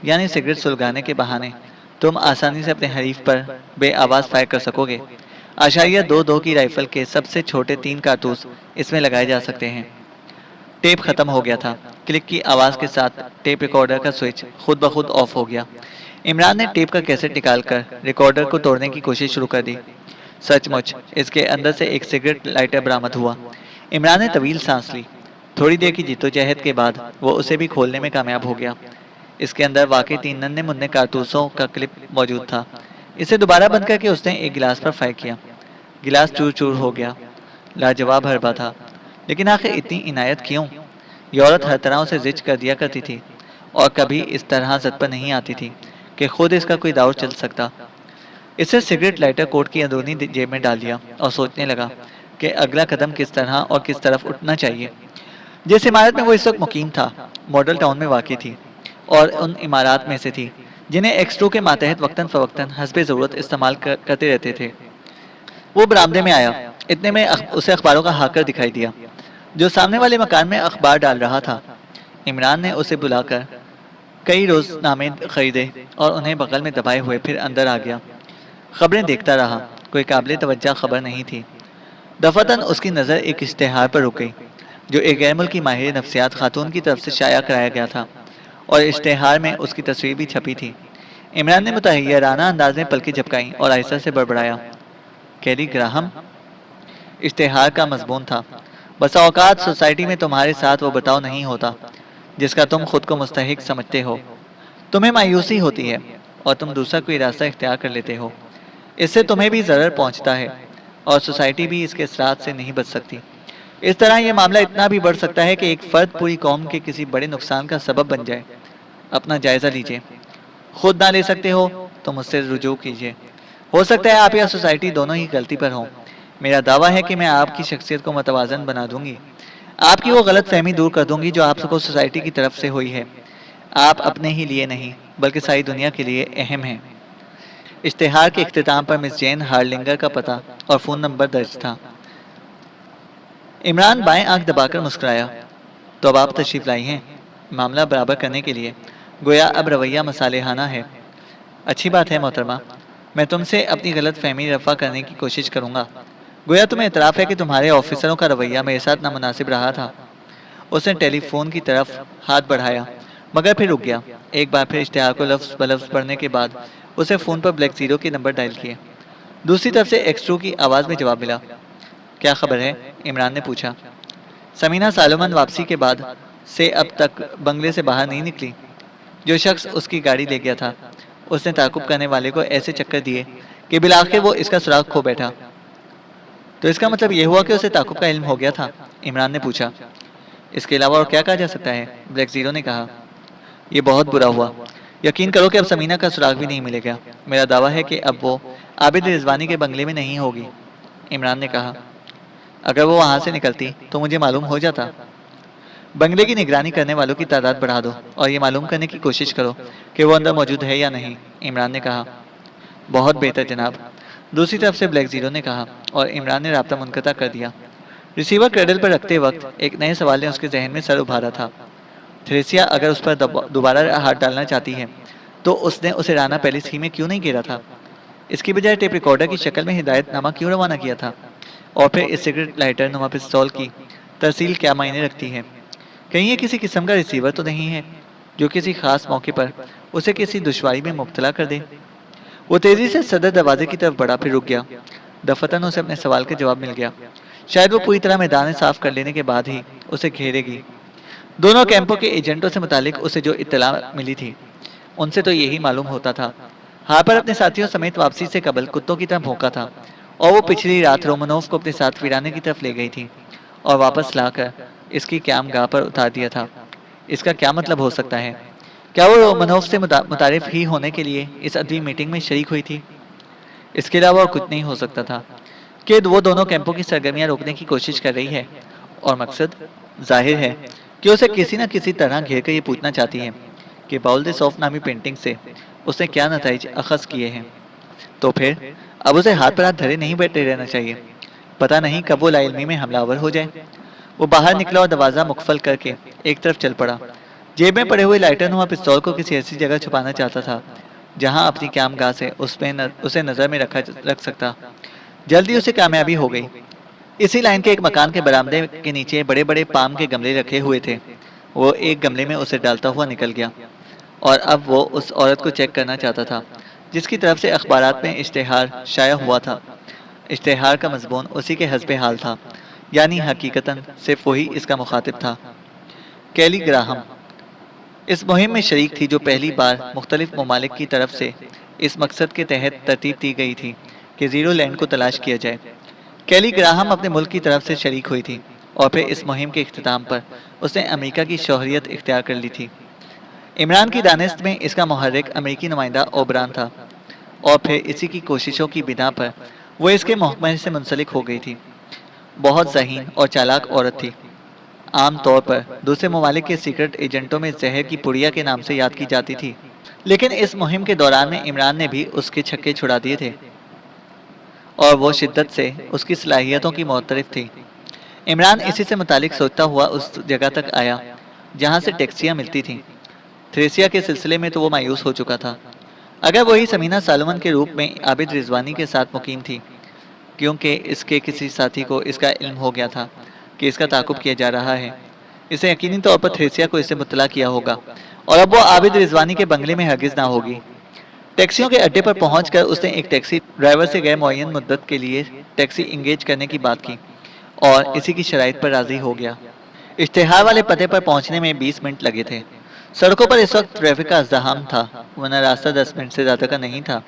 یعنی سگریٹ سلگانے کے بہانے تم آسانی سے اپنے حریف پر بے آواز فائر کر سکو گے۔ 2.2 کی رائفل کے سب سے چھوٹے 3 کارتوس اس میں لگائے جا سکتے ہیں۔ ٹیپ ختم ہو گیا تھا۔ کلک کی آواز کے ساتھ ٹیپ ریکارڈر کا سوئچ خود بخود آف ہو گیا۔ عمران نے ٹیپ کا کیسٹ نکال کر ریکارڈر کو توڑنے کی کوشش شروع کر دی۔ سچ مچ اس کے اندر سے ایک سگریٹ لائٹر برآمد ہوا۔ عمران نے طویل سانس لی۔ تھوڑی دیر کی جدوجہد کے بعد وہ اسے بھی کھولنے میں کامیاب ہو گیا۔ اس کے اندر واقعی 3 ننھے منھے کارتوسوں کا کلپ موجود تھا۔ اسے دوبارہ بند کر کے اس نے ایک گلاس پر فائر کیا۔ گلاس چور چور ہو گیا۔ لاجواب حربہ تھا، لیکن آخر اتنی عنایت کیوں؟ یہ عورت ہر طرح اسے زج کر دیا کرتی تھی اور کبھی اس طرح زد پر نہیں آتی تھی کہ خود اس کا کوئی داؤ چل سکتا۔ اسے سگریٹ لائٹر کوٹ کی اندرونی جیب میں ڈال دیا اور سوچنے لگا کہ اگلا قدم کس طرح اور کس طرف اٹھنا چاہیے۔ جس عمارت میں وہ اس وقت مقیم تھا ماڈل ٹاؤن میں واقع تھی اور ان عمارات میں سے تھی جنہیں ایکسٹرو کے ماتحت وقتاً فوقتاً حسب ضرورت استعمال کرتے رہتے تھے۔ وہ برآمدے میں آیا۔ اتنے میں اسے اخباروں کا ہاکر دکھائی دیا جو سامنے والے مکان میں اخبار ڈال رہا تھا۔ عمران نے اسے بلا کر کئی روزنامے خریدے اور انہیں بغل میں دبائے ہوئے پھر اندر آ گیا۔ خبریں دیکھتا رہا، کوئی قابل توجہ خبر نہیں تھی۔ دفعتاً اس کی نظر ایک اشتہار پر رک گئی جو ایک غیر ملکی ماہر نفسیات خاتون کی طرف سے شائع کرایا گیا تھا، اور اشتہار میں اس کی تصویر بھی چھپی تھی۔ عمران نے متحیرانہ انداز میں پلکیں جھپکائیں اور آہستہ سے بڑبڑایا، کیری گراہم؟ اشتہار کا مضمون تھا، بسا اوقات سوسائٹی میں تمہارے ساتھ وہ برتاؤ نہیں ہوتا جس کا تم خود کو مستحق سمجھتے ہو۔ تمہیں مایوسی ہوتی ہے اور تم دوسرا کوئی راستہ اختیار کر لیتے ہو۔ اس سے تمہیں بھی ضرر پہنچتا ہے اور سوسائٹی بھی اس کے اثرات سے نہیں بچ سکتی۔ اس طرح یہ معاملہ اتنا بھی بڑھ سکتا ہے کہ ایک فرد پوری قوم کے کسی بڑے نقصان کا سبب بن جائے۔ اپنا جائزہ لیجئے۔ خود نہ لے سکتے ہو تو مجھ سے رجوع کیجئے۔ ہو سکتا ہے آپ یا سوسائٹی دونوں ہی غلطی پر ہوں۔ میرا دعویٰ ہے کہ میں آپ کی شخصیت کو متوازن بنا دوں گی، آپ کی وہ غلط فہمی دور کر دوں گی جو آپ کو سوسائٹی کی طرف سے ہوئی ہے۔ آپ اپنے ہی لیے نہیں بلکہ ساری دنیا کے لیے اہم ہیں۔ اشتہار کے اختتام پر مس جین ہارلنگر کا پتہ اور فون نمبر درج تھا۔ عمران بائیں آنکھ دبا کر مسکرایا، تو اب آپ تشریف لائی ہیں معاملہ برابر کرنے کے لیے، گویا اب رویہ مصالحانہ ہے۔ اچھی بات ہے محترمہ، میں تم سے اپنی غلط فہمی رفع کرنے کی کوشش کروں گا۔ گویا تمہیں اعتراف ہے کہ تمہارے آفیسروں کا رویہ میرے ساتھ نامناسب رہا تھا۔ اس نے ٹیلی فون کی طرف ہاتھ بڑھایا مگر پھر رک گیا۔ ایک بار پھر اشتہار کو لفظ بلفظ پڑھنے کے بعد اسے فون پر بلیک زیرو کے نمبر ڈائل کیے۔ دوسری طرف سے ایکسٹرو کی آواز میں جواب ملا۔ کیا خبر ہے؟ عمران نے پوچھا۔ سمینہ سالومن واپسی کے بعد سے اب تک بنگلے سے باہر نہیں نکلی۔ جو شخص اس کی گاڑی لے گیا تھا اس نے تعاقب کرنے والے کو ایسے چکر دیے کہ بالآخر وہ اس کا سراغ کھو بیٹھا۔ تو اس کا مطلب یہ ہوا کہ اسے تعاقب کا علم ہو گیا تھا؟ عمران نے پوچھا۔ اس کے علاوہ اور کیا کہا جا سکتا ہے؟ بلیک زیرو نے کہا۔ یہ بہت برا ہوا۔ یقین کرو کہ اب سمینہ کا سراغ بھی نہیں ملے گا۔ میرا دعویٰ ہے کہ اب وہ عابد رضوانی کے بنگلے میں نہیں ہوگی۔ عمران نے کہا۔ اگر وہ وہاں سے نکلتی تو مجھے معلوم ہو جاتا۔ بنگلے کی نگرانی کرنے والوں کی تعداد بڑھا دو اور یہ معلوم کرنے کی کوشش کرو کہ وہ اندر موجود ہے یا نہیں، عمران نے کہا۔ بہت بہتر جناب، دوسری طرف سے بلیک زیرو نے کہا، اور عمران نے رابطہ منقطع کر دیا۔ ریسیور کریڈل پر رکھتے وقت ایک نئے سوال نے اس کے ذہن میں سر ابھارا تھا۔ تھریسیا اگر اس پر دوبارہ ہاتھ ڈالنا چاہتی ہے تو اس نے اسے رانا پیلس ہی میں کیوں نہیں گھیرا تھا؟ اس کی بجائے ٹیپ ریکارڈر کی شکل میں ہدایت نامہ کیوں روانہ کیا تھا؟ اور پھر اس سگریٹ لائٹر نما پستول کی ترسیل کیا معنی رکھتی ہے؟ کہیں یہ کسی قسم کا ریسیور تو نہیں ہے جو کسی خاص موقع پر اسے کسی دشواری میں مبتلا کر دے؟ وہ تیزی سے صدر دروازے کی طرف بڑھا، پھر رک گیا۔ دفتن اسے اپنے سوال کا جواب مل گیا۔ شاید وہ پوری طرح میدان صاف کر لینے کے بعد ہی اسے گھیرے گی۔ دونوں کیمپوں کے ایجنٹوں سے متعلق اسے جو اطلاع ملی تھی ان سے تو یہی معلوم ہوتا تھا۔ ہارپر اپنے ساتھیوں سمیت واپسی سے قبل کتوں کی طرح بھونکا تھا، اور وہ پچھلی رات رومانوف کو اپنے ساتھ ویرانے کی طرف لے گئی تھی اور واپس لا کر اس کی قیام گاہ پر اتار دیا تھا۔ اس کا کیا مطلب ہو سکتا ہے؟ کیا وہ رومانوف سے متعارف ہی ہونے کے لیے اس ادبی میٹنگ میں شریک ہوئی تھی؟ اس کے علاوہ اور کچھ نہیں ہو سکتا تھا کہ وہ دونوں کیمپوں کی سرگرمیاں روکنے کی کوشش کر رہی ہے، اور مقصد ظاہر ہے کہ اسے کسی نہ کسی طرح گھیر کر یہ پوچھنا چاہتی ہے کہ باول د سوف نامی پینٹنگ سے اس نے کیا نتائج اخذ کیے ہیں۔ تو پھر اب اسے ہاتھ پر ہاتھ دھرے نہیں بیٹھے رہنا چاہیے، پتہ نہیں کب وہ لا علمی میں حملہ آور ہو جائے۔ وہ باہر نکلا اور دروازہ مقفل کر کے ایک طرف چل پڑا۔ جیب میں پڑے ہوئے لائٹر نما پستول کو کسی ایسی جگہ چھپانا چاہتا تھا جہاں اپنی قیام گاہ سے اسے نظر میں رکھ سکتا۔ جلدی اسے کامیابی ہو گئی۔ اسی لائن کے ایک مکان کے برآمدے کے نیچے بڑے بڑے پام کے گملے رکھے ہوئے تھے۔ وہ ایک گملے میں اسے ڈالتا ہوا نکل گیا، اور اب وہ اس عورت کو چیک کرنا چاہتا تھا جس کی طرف سے اخبارات میں اشتہار شائع ہوا تھا۔ اشتہار کا مضمون اسی کے حسب حال تھا، یعنی حقیقتاً صرف وہی اس کا مخاطب تھا۔ کیلی گراہم اس مہم میں شریک تھی جو پہلی بار مختلف ممالک کی طرف سے اس مقصد کے تحت ترتیب دی گئی تھی کہ زیرو لینڈ کو تلاش کیا جائے۔ کیلی گراہم اپنے ملک کی طرف سے شریک ہوئی تھی، اور پھر اس مہم کے اختتام پر اس نے امریکہ کی شہریت اختیار کر لی تھی۔ عمران کی دانست میں اس کا محرک امریکی نمائندہ اوبران تھا، اور پھر اسی کی کوششوں کی بنا پر وہ اس کے محکمہ سے منسلک ہو گئی تھی۔ بہت ذہین اور چالاک عورت تھی، عام طور پر دوسرے ممالک کے سیکرٹ ایجنٹوں میں زہر کی پڑیا کے نام سے یاد کی جاتی تھی، لیکن اس مہم کے دوران میں عمران نے بھی اس کے چھکے چھڑا دیے تھے، اور وہ شدت سے اس کی صلاحیتوں کی معترف تھی۔ عمران اسی سے متعلق سوچتا ہوا اس جگہ تک آیا جہاں سے ٹیکسیاں ملتی تھیں۔ تھریسیا کے سلسلے میں تو وہ مایوس ہو چکا تھا، اگر وہی سمینہ سالومن کے روپ میں عابد رضوانی کے ساتھ مقیم تھی، کیونکہ اس کے کسی ساتھی کو اس کا علم ہو گیا تھا کہ اس کا تعاقب کیا جا رہا ہے۔ اسے یقینی طور پر تھریسیا کو اس سے مطلع کیا ہوگا، اور اب وہ عابد رضوانی کے بنگلے میں ہرگز نہ ہوگی۔ ٹیکسیوں کے اڈے پر پہنچ کر اس نے ایک ٹیکسی ڈرائیور سے غیر معین مدت کے لیے ٹیکسی انگیج کرنے کی بات کی، اور اسی کی شرائط پر راضی ہو گیا۔ اشتہار والے پتے پر پہنچنے میں 20 منٹ لگے تھے۔ سڑکوں پر اس وقت ٹریفک کا ازدحام تھا، ورنہ راستہ 10 منٹ سے زیادہ کا نہیں تھا۔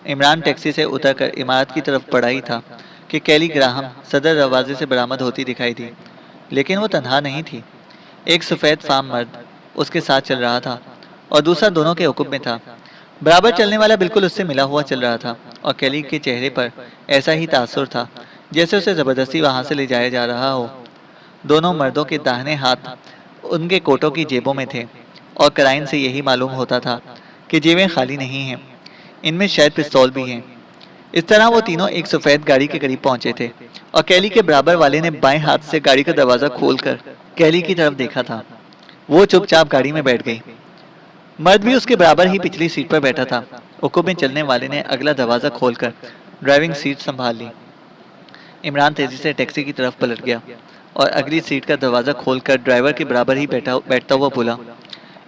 عمران ٹیکسی سے اتر کر عمارت کی طرف بڑھا ہی تھا کہ کیلی گراہم صدر دروازے سے برآمد ہوتی دکھائی دی، لیکن وہ تنہا نہیں تھی۔ ایک سفید فام مرد اس کے ساتھ چل رہا تھا، اور دوسرا دونوں کے عقب میں تھا۔ برابر چلنے والا بالکل اس سے ملا ہوا چل رہا تھا، اور کیلی کے چہرے پر ایسا ہی تاثر تھا جیسے اسے زبردستی وہاں سے لے جایا جا رہا ہو۔ دونوں مردوں کے داہنے ہاتھ ان کے کوٹوں کی جیبوں میں تھے، اور کرائن سے یہی معلوم ہوتا تھا کہ جیبیں خالی نہیں ہیں، ان میں شاید پستول بھی ہیں۔ اس طرح وہ تینوں ایک سفید گاڑی کے قریب پہنچے تھے، اور کیلی کے برابر والے نے بائیں ہاتھ سے گاڑی کا دروازہ کھول کر کیلی کی طرف دیکھا تھا۔ وہ چپ چاپ گاڑی میں بیٹھ گئی۔ مرد بھی اس کے برابر ہی پچھلی سیٹ پر بیٹھا تھا۔ عقب میں چلنے والے نے اگلا دروازہ کھول کر ڈرائیونگ سیٹ سنبھال لی۔ عمران تیزی سے ٹیکسی کی طرف پلٹ گیا، اور اگلی سیٹ کا دروازہ کھول کر ڈرائیور کے برابر ہی بیٹھتا ہوا بولا،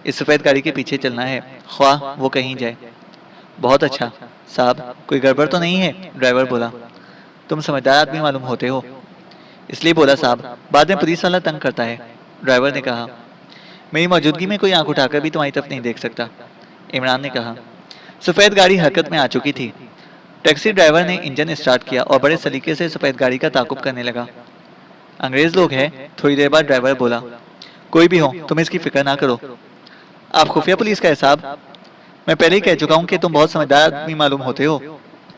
اس سفید گاڑی کے پیچھے چلنا ہے، خواہ وہ کہیں جائے۔ بہت اچھا صاحب، کوئی گڑبڑ تو نہیں ہے؟ ڈرائیور بولا۔ تم سمجھدار آدمی معلوم ہوتے ہو، اس لیے بولا صاحب، بعد میں پولیس والا تنگ کرتا ہے۔ ڈرائیور نے کہا، میری موجودگی میں کوئی آنکھ اٹھا کر بھی تمہاری طرف نہیں دیکھ سکتا۔ عمران نے کہا۔ سفید گاڑی حرکت میں آ چکی تھی۔ ٹیکسی ڈرائیور نے انجن اسٹارٹ کیا اور بڑے سلیقے سے سفید گاڑی کا تعاقب کرنے لگا۔ انگریز لوگ ہیں؟ تھوڑی دیر بعد ڈرائیور بولا۔ کوئی بھی ہو، تم اس کی فکر نہ کرو۔ آپ خفیہ پولیس کا ہے صاحب؟ میں پہلے ہی کہہ چکا ہوں کہ تم بہت سمجھدار آدمی معلوم ہوتے ہو۔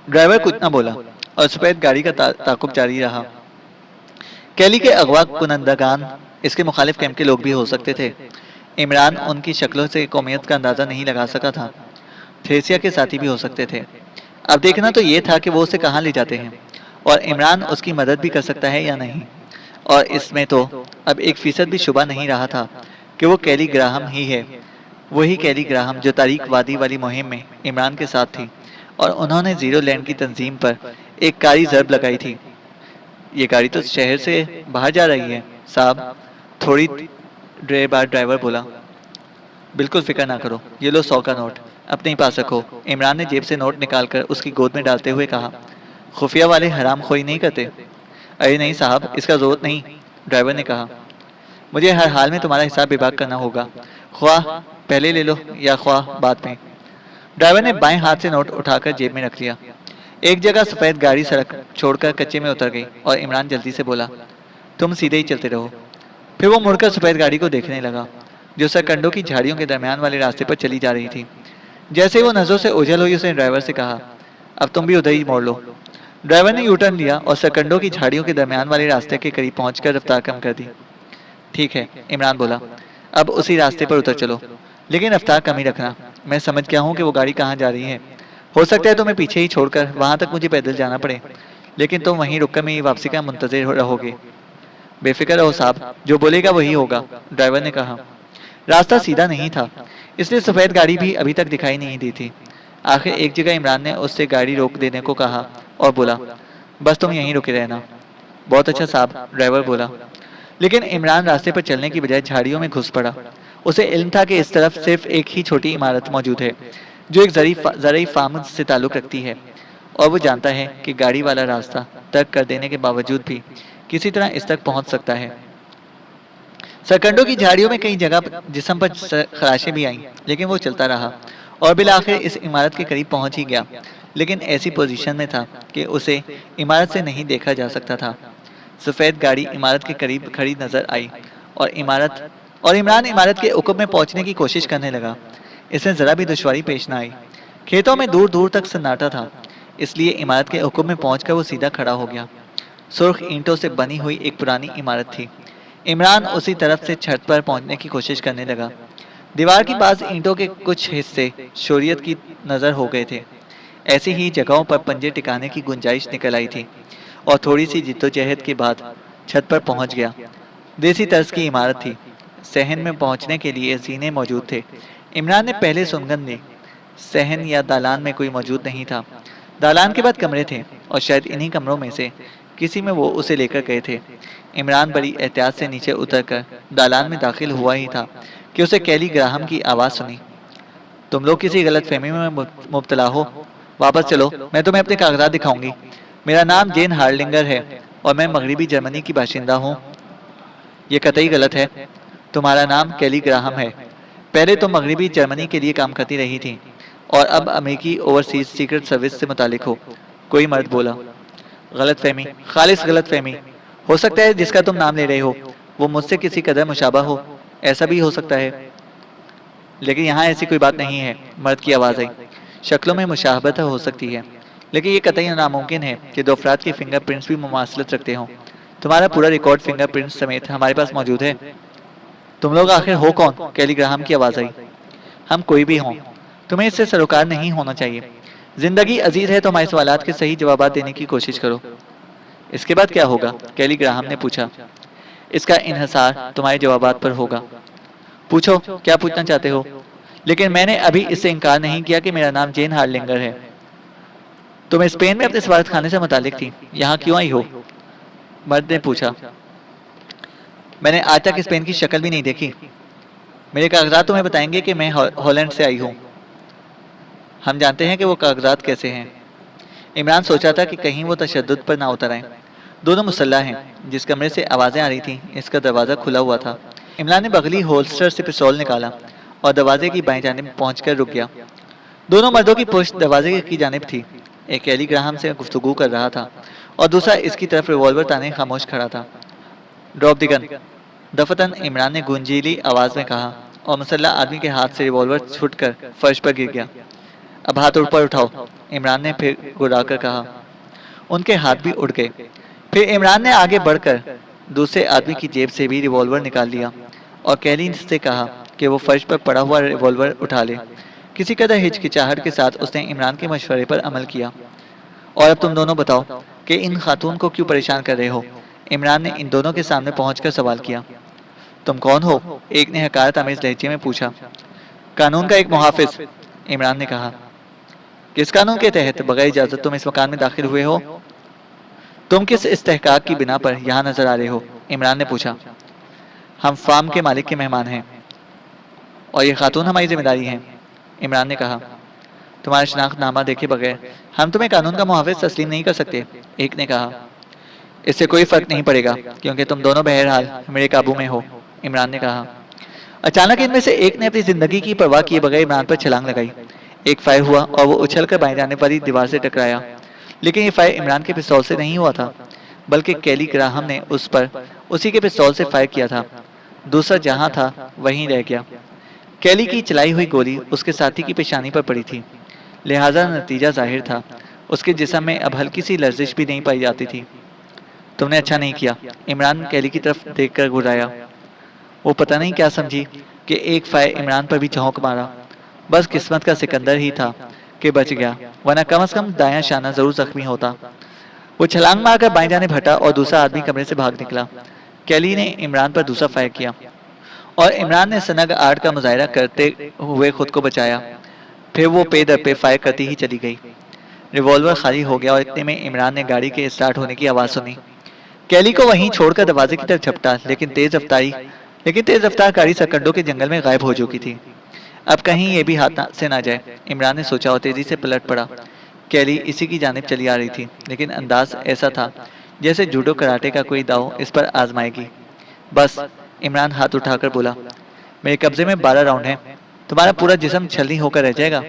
ڈرائیور کچھ نہ بولا، اور سفید گاڑی کا تعاقب جاری رہا۔ کیلی کے اغوا کنندگان اس کے مخالف کیمپ کے لوگ بھی ہو سکتے تھے۔ عمران ان کی شکلوں سے قومیت کا اندازہ نہیں لگا سکا تھا۔ تھریسیا کے ساتھی بھی ہو سکتے تھے۔ اب دیکھنا تو یہ تھا کہ وہ اسے کہاں لے جاتے ہیں اور عمران اس کی مدد بھی کر سکتا ہے یا نہیں۔ اور اس میں تو اب 1% بھی شبہ نہیں رہا تھا کہ وہ کیلی گراہم ہی ہے، وہی کیلی گراہم جو تاریک وادی والی مہم میں عمران کے ساتھ تھی، اور انہوں نے زیرو لینڈ کی تنظیم پر ایک کاری ضرب لگائی تھی۔ یہ گاڑی تو شہر سے باہر جا رہی ہے صاحب، تھوڑی دیر بعد ڈرائیور بولا۔ بالکل فکر نہ کرو، یہ لو 100 کا نوٹ، اپنے ہی پاس رکھو۔ عمران نے جیب سے نوٹ نکال کر اس کی گود میں ڈالتے ہوئے کہا۔ خفیہ والے حرام خوری نہیں کرتے؟ ارے نہیں صاحب، اس کا ضرورت نہیں، ڈرائیور نے کہا۔ مجھے ہر حال میں تمہارا حساب بے باک کرنا ہوگا، خواہ پہلے لے لو یا خواہ بعد میں۔ ڈرائیور نے بائیں ہاتھ سے نوٹ اٹھا کر جیب میں رکھ لیا۔ ایک جگہ سفید گاڑی سڑک چھوڑ کر کچے میں اتر گئی اور عمران جلدی سے بولا، تم سیدھے ہی چلتے رہو۔ پھر وہ مڑ کر سفید گاڑی کو دیکھنے لگا جو سرکنڈوں کی جھاڑیوں کے درمیان والے راستے پر چلی جا رہی تھی۔ جیسے وہ نظروں سے اوجھل ہوئی، اس نے ڈرائیور سے کہا، اب تم بھی ادھر ہی موڑ لو۔ ڈرائیور نے یو ٹرن لیا اور سرکنڈوں کی جھاڑیوں کے درمیان والے راستے کے قریب پہنچ کر رفتار کم کر دی۔ ٹھیک ہے، عمران بولا، اب اسی راستے پر اتر چلو، لیکن رفتار کم ہی رکھنا۔ میں سمجھ گیا ہوں کہ وہ گاڑی کہاں جا رہی ہے، ہو سکتا ہے تمہیں پیچھے ہی چھوڑ کر وہاں تک مجھے پیدل جانا پڑے، لیکن تم وہیں رک کر میری واپسی کا منتظر رہو گے۔ بے فکر رہو صاحب، جو بولے گا وہی ہوگا، ڈرائیور نے کہا۔ راستہ سیدھا نہیں تھا، اس لیے سفید گاڑی بھی ابھی تک دکھائی نہیں دی تھی۔ آخر ایک جگہ عمران نے اس سے گاڑی روک دینے کو کہا اور بولا، بس تم یہیں رکے رہنا۔ بہت اچھا صاحب، ڈرائیور بولا۔ لیکن عمران راستے پر چلنے کی بجائے جھاڑیوں میں گھس پڑا۔ اسے علم تھا کہ اس طرف صرف ایک ہی چھوٹی عمارت موجود ہے جو ایک زرعی فارم سے تعلق رکھتی ہے، اور وہ جانتا ہے کہ گاڑی والا راستہ ترک کر دینے کے باوجود بھی کسی طرح اس تک پہنچ سکتا ہے۔ سرکنڈوں کی جھاڑیوں میں کئی جگہ جسم پر خراشیں بھی آئیں، لیکن وہ چلتا رہا اور بالآخر اس عمارت کے قریب پہنچ ہی گیا، لیکن ایسی پوزیشن میں تھا کہ اسے عمارت سے نہیں دیکھا جا سکتا تھا۔ سفید گاڑی عمارت کے قریب کھڑی نظر آئی اور عمران عمارت کے عقب میں پہنچنے کی کوشش کرنے لگا۔ اس میں ذرا بھی دشواری پیش نہ آئی۔ کھیتوں میں دور دور تک سناٹا تھا، اس لیے عمارت کے عقب میں پہنچ کر وہ سیدھا کھڑا ہو گیا۔ سرخ اینٹوں سے بنی ہوئی ایک پرانی عمارت تھی۔ عمران اسی طرف سے چھت پر پہنچنے کی کوشش کرنے لگا۔ دیوار کی بعض اینٹوں کے کچھ حصے شوریت کی نظر ہو گئے تھے۔ ایسی ہی جگہوں پر پنجے ٹکانے کی گنجائش نکل آئی تھی، اور تھوڑی سی جدوجہد کے بعد چھت پر پہنچ گیا۔ دیسی طرز کی عمارت تھی، صحن میں پہنچنے کے لیے زینے موجود تھے۔ عمران نے پہلے سنگن لی، صحن یا دالان میں کوئی موجود نہیں تھا۔ دالان کے بعد کمرے تھے، اور شاید انہی کمروں میں سے کسی میں وہ اسے لے کر گئے تھے۔ عمران بڑی احتیاط سے نیچے اتر کر دالان میں داخل ہوا ہی تھا کہ اسے کیلی گراہم کی آواز سنی۔ تم لوگ کسی غلط فہمی میں مبتلا ہو، واپس چلو، میں تمہیں اپنے کاغذات دکھاؤں گی۔ میرا نام جین ہارلنگر ہے اور میں مغربی جرمنی کی باشندہ ہوں۔ یہ قطعی غلط ہے، تمہارا نام کیلی گراہم ہے۔ پہلے تم مغربی جرمنی کے لیے کام کرتی رہی تھی اور اب امریکی اوورسیز سیکرٹ سروس سے متعلق ہو، کوئی مرد بولا۔ غلط فہمی، خالص غلط فہمی۔ ہو سکتا ہے جس کا تم نام لے رہے ہو وہ مجھ سے کسی قدر مشابہ ہو، ایسا بھی ہو سکتا ہے، لیکن یہاں ایسی کوئی بات نہیں ہے، مرد کی آواز آئی۔ شکلوں میں مشابہت ہو سکتی ہے، لیکن یہ قطعی ناممکن ہے کہ دو افراد کے فنگر پرنٹس بھی مماثلت رکھتے ہوں۔ تمہارا پورا ریکارڈ فنگر پرنٹس سمیت ہمارے پاس موجود ہے۔ تم لوگ آخر ہو کون؟ کیلی گراہم کی آواز آئی۔ ہم کوئی بھی ہوں، تمہیں اس سے سروکار نہیں ہونا چاہیے۔ زندگی عزیز ہے تو ہمارے سوالات کے صحیح جوابات دینے کی کوشش کرو۔ اس کے بعد کیا ہوگا؟ کیلی گراہم نے پوچھا۔ اس کا انحصار تمہارے جوابات پر ہوگا۔ پوچھو، کیا پوچھنا چاہتے ہو؟ لیکن میں نے ابھی اس سے انکار نہیں کیا کہ میرا نام جین ہارلنگر ہے۔ تم اسپین میں اپنے سفارت خانے سے متعلق تھی، یہاں کیوں آئی ہو؟ مرد نے پوچھا۔ میں نے آج تک اسپین کی شکل بھی نہیں دیکھی۔ میرے کاغذات تمہیں بتائیں گے کہ میں ہالینڈ سے آئی ہوں۔ ہم جانتے ہیں کہ وہ کاغذات کیسے ہیں۔ عمران سوچا تھا کہ کہیں وہ تشدد پر نہ اتر آئیں۔ دونوں مسلح ہیں۔ جس کمرے سے آوازیں آ رہی تھیں اس کا دروازہ کھلا ہوا تھا۔ عمران نے بغلی ہولسٹر سے پستول نکالا اور دروازے کی بائیں جانب پہنچ کر رک گیا۔ دونوں مردوں کی پشت دروازے کی جانب تھی۔ ایک کیلی گراہم سے گفتگو کر رہا تھا اور دوسرا اس کی طرف ریوالور تانے خاموش کھڑا تھا۔ ڈراپ دی گن، دفتن، عمران نے گونجیلی آواز میں کہا، اور مسلح آدمی کے ہاتھ سے ریوالور چھٹ کر فرش پر گر گیا۔ اب ہاتھ اوپر اٹھاؤ، عمران نے پھر گڑا کر کہا۔ ان کے ہاتھ بھی اڑ گئے۔ پھر عمران نے آگے بڑھ کر دوسرے آدمی کی جیب سے بھی ریوالور نکال لیا اور کیلی سے کہا کہ وہ فرش پر پڑا ہوا ریوالور اٹھا لے۔ کسی قدر ہچکچاہٹ کے ساتھ اس نے عمران کے مشورے پر عمل کیا۔ اور اب تم دونوں بتاؤ کہ ان خاتون کو کیوں پریشان کر رہے ہو؟ عمران نے ان دونوں کے سامنے پہنچ کر سوال کیا۔ تم کون ہو؟ ایک نے حقارت آمیز لہجے میں پوچھا۔ قانون کا ایک محافظ، عمران نے کہا۔ کس قانون کے تحت بغیر اجازت تم اس مکان میں داخل ہوئے ہو؟ تم کس استحقاق کی بنا پر یہاں نظر آ رہے ہو؟ عمران نے پوچھا۔ ہم فارم کے مالک کے مہمان ہیں اور یہ خاتون ہماری ذمہ داری ہیں، عمران نے کہا۔ تمہارا شناخت نامہ دیکھے بغیر ہم تمہیں قانون کا محافظ تسلیم نہیں کر سکتے، ایک نے کہا۔ اس سے کوئی فرق نہیں پڑے گا کیونکہ تم دونوں بہرحال میرے قابو میں ہو، عمران نے کہا۔ اچانک ان میں سے ایک نے اپنی زندگی کی پرواہ کیے بغیر عمران پر چھلانگ لگائی۔ ایک فائر ہوا اور وہ اچھل کر بائیں جانب والی دیوار سے ٹکرایا، لیکن یہ فائر عمران کے پستول سے نہیں ہوا تھا بلکہ کیلی گراہم نے اس پر اسی کے پستول سے فائر کیا تھا۔ دوسرا جہاں تھا وہیں رہ گیا۔ کیلی کی چلائی ہوئی گولی اس کے ساتھی کی پیشانی پر پڑی تھی، لہذا نتیجہ ظاہر تھا، اس کے جسم میں اب ہلکی سی لرزش بھی نہیں پائی جاتی تھی۔ تم نے اچھا نہیں کیا، عمران کیلی کی طرف دیکھ کر گھرایا۔ وہ پتہ نہیں کیا سمجھی کہ ایک فائر عمران پر بھی جھونک مارا۔ بس قسمت کا سکندر ہی تھا کہ بچ گیا، ورنہ کم از کم دایاں شانہ ضرور زخمی ہوتا۔ وہ چھلانگ مار کر بائیں جانب ہٹا اور دوسرا آدمی کمرے سے بھاگ نکلا۔ کیلی نے عمران پر دوسرا فائر کیا اور عمران نے سنگ آرٹ کا مظاہرہ کرتے ہوئے خود کو بچایا۔ پھر وہ پے در پے فائر کرتی ہی چلی گئی۔ ریوالور خالی ہو گیا اور اتنے میں عمران نے گاڑی کے اسٹارٹ ہونے کی آواز سنی۔ کیلی کو وہیں چھوڑ کر دروازے کی طرف جھپٹا، لیکن تیز رفتار گاڑی سرکنڈوں کے جنگل میں غائب ہو چکی تھی۔ اب کہیں یہ بھی ہاتھ سے نہ جائے، عمران نے سوچا اور تیزی سے پلٹ پڑا۔ کیلی اسی کی جانب چلی آ رہی تھی، لیکن انداز ایسا تھا جیسے جوڈو کراٹے کا کوئی داؤ اس پر آزمائے گی۔ بس، عمران ہاتھ اٹھا کر بولا، میرے قبضے میں 12 راؤنڈ ہیں، تمہارا پورا جسم چھلنی ہو کر رہ جائے گا۔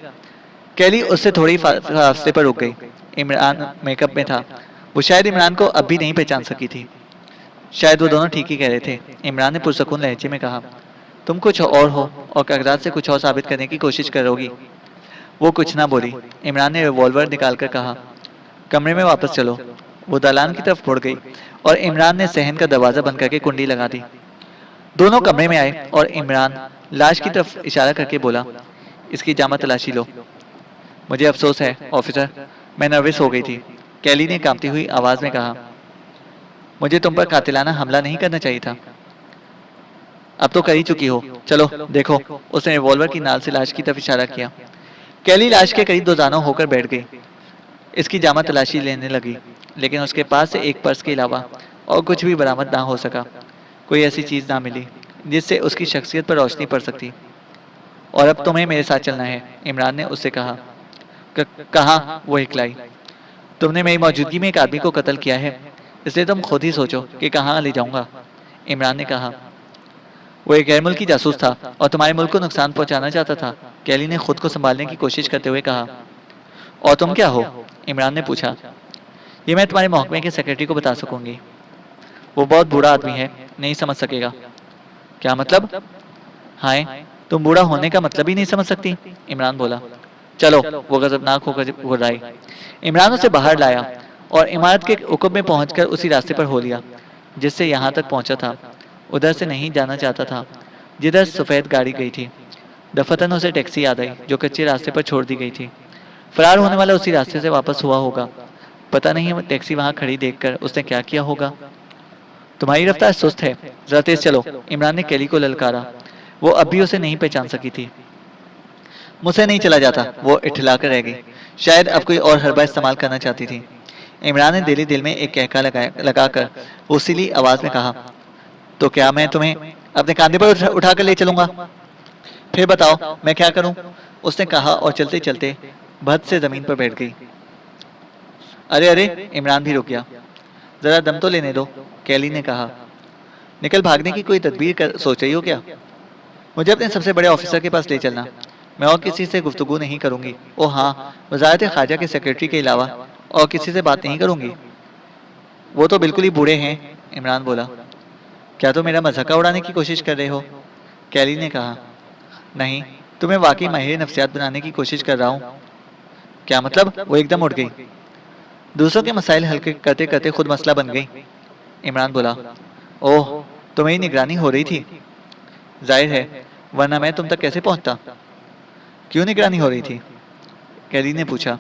کیلی اس سے تھوڑی فاصلے پر رک گئی۔ عمران میک اپ میں تھا، وہ شاید عمران کو اب بھی نہیں پہچان سکی تھی۔ شاید وہ دونوں ٹھیک ہی کہہ رہے تھے، عمران نے پرسکون لہجے میں کہا۔ تم کچھ اور ہو اور کاغذات سے کچھ اور ثابت کرنے کی کوشش کرو گی۔ وہ کچھ نہ بولی۔ عمران نے ریوالور نکال کر کہا، کمرے میں واپس چلو۔ وہ دالان کی طرف مڑ گئی اور عمران نے صحن کا دروازہ بند کر کے کنڈی لگا دی۔ دونوں کمرے میں آئے اور عمران لاش کی طرف اشارہ کر کے بولا، اس کی جامع تلاشی لو۔ مجھے افسوس ہے آفیسر، میں نروس ہو گئی تھی، کیلی نے کانپتی ہوئی آواز میں کہا۔ مجھے تم پر قاتلانہ حملہ نہیں کرنا چاہیے تھا۔ اب تو کر ہی چکی ہو، چلو دیکھو۔ اس نے ریوالور کی نال سے لاش کی طرف اشارہ کیا۔ کیلی لاش کے قریب دوزانوں ہو کر بیٹھ گئی۔ اس کی جامع تلاشی لینے لگی، لیکن اس کے پاس سے ایک پرس کے علاوہ اور کچھ بھی برآمد نہ ہو سکا۔ کوئی ایسی چیز نہ ملی جس سے اس کی شخصیت پر روشنی پڑ سکتی۔ اور اب تمہیں میرے ساتھ چلنا ہے، عمران نے اس سے کہا۔ کہاں؟ وہ ہکلائی۔ تم نے میری موجودگی میں ایک آدمی کو قتل کیا ہے، اس لیے تم خود ہی سوچو کہ کہاں لے جاؤں گا، عمران نے کہا۔ وہ ایک غیر ملکی جاسوس تھا اور تمہارے ملک کو نقصان پہنچانا چاہتا تھا، کیلی نے خود کو سنبھالنے کی کوشش کرتے ہوئے کہا۔ اور تم کیا ہو؟ عمران نے پوچھا۔ یہ میں تمہارے محکمے کے سیکرٹری کو بتا سکوں گی۔ وہ بہت بوڑھا آدمی ہے، نہیں سمجھ سکے گا۔ کیا مطلب؟ ہائے، تم بوڑھا ہونے کا مطلب ہی نہیں سمجھ سکتی، عمران بولا۔ چلو، وہ غضبناک ہو کر گھبرائی۔ عمران اسے باہر لایا اور عمارت کے عقب میں پہنچ کر اسی راستے پر ہو لیا جس سے یہاں تک پہنچا تھا۔ ادھر سے نہیں جانا چاہتا تھا جدھر سفید گاڑی گئی تھی۔ دفتن اسے ٹیکسی یاد آئی جو کچے راستے پر چھوڑ دی گئی تھی۔ فرار ہونے والا اسی راستے سے واپس ہوا ہوگا۔ پتہ نہیں ٹیکسی وہاں کھڑی دیکھ کر اس نے کیا کیا ہوگا۔ تمہاری رفتار سست ہے، ذرا تیز چلو، عمران نے کیلی کو للکارا۔ وہ اب بھی اسے نہیں پہچان سکی تھی۔ مجھ سے نہیں چلا جاتا، وہ اٹھلا کر رہ گئی۔ شاید اب کوئی اور حربہ استعمال کرنا چاہتی تھی۔ عمران نے دل ہی دل میں ایک کہکا لگا کر اصیلی آواز میں کہا، تو کیا میں تمہیں اپنے کاندھے پر اٹھا کر لے چلوں گا؟ پھر بتاؤ میں کیا کروں؟ اس نے کہا اور چلتے چلتے بھت سے زمین پر بیٹھ گئی۔ ارے، عمران بھی رک گیا۔ ذرا دم تو لینے دو، کیلی نے کہا۔ نکل بھاگنے کی کوئی تدبیر سوچ رہی ہو کیا؟ مجھے اپنے سب سے بڑے آفیسر کے پاس لے چلنا، میں اور کسی سے گفتگو نہیں کروں گی۔ او ہاں، وزارت خارجہ کے سیکرٹری کے علاوہ اور کسی سے بات نہیں کروں گی۔ وہ تو بالکل ہی بوڑھے ہیں، عمران بولا۔ کیا تم میرا مذاق اڑانے کی کوشش کر رہے ہو؟ کیلی نے کہا۔ نہیں، تمہیں واقعی ماہر نفسیات بنانے کی کوشش کر رہا ہوں۔ کیا مطلب؟ وہ ایک دم اٹھ گئی۔ دوسروں کے مسائل حل کرتے کرتے خود مسئلہ بن گئی، عمران بولا۔ اوہ، تمہیں نگرانی ہو رہی تھی؟ ظاہر ہے، ورنہ میں تم تک کیسے پہنچتا؟ کیوں نگرانی ہو رہی تھی؟ کیلی نے پوچھا۔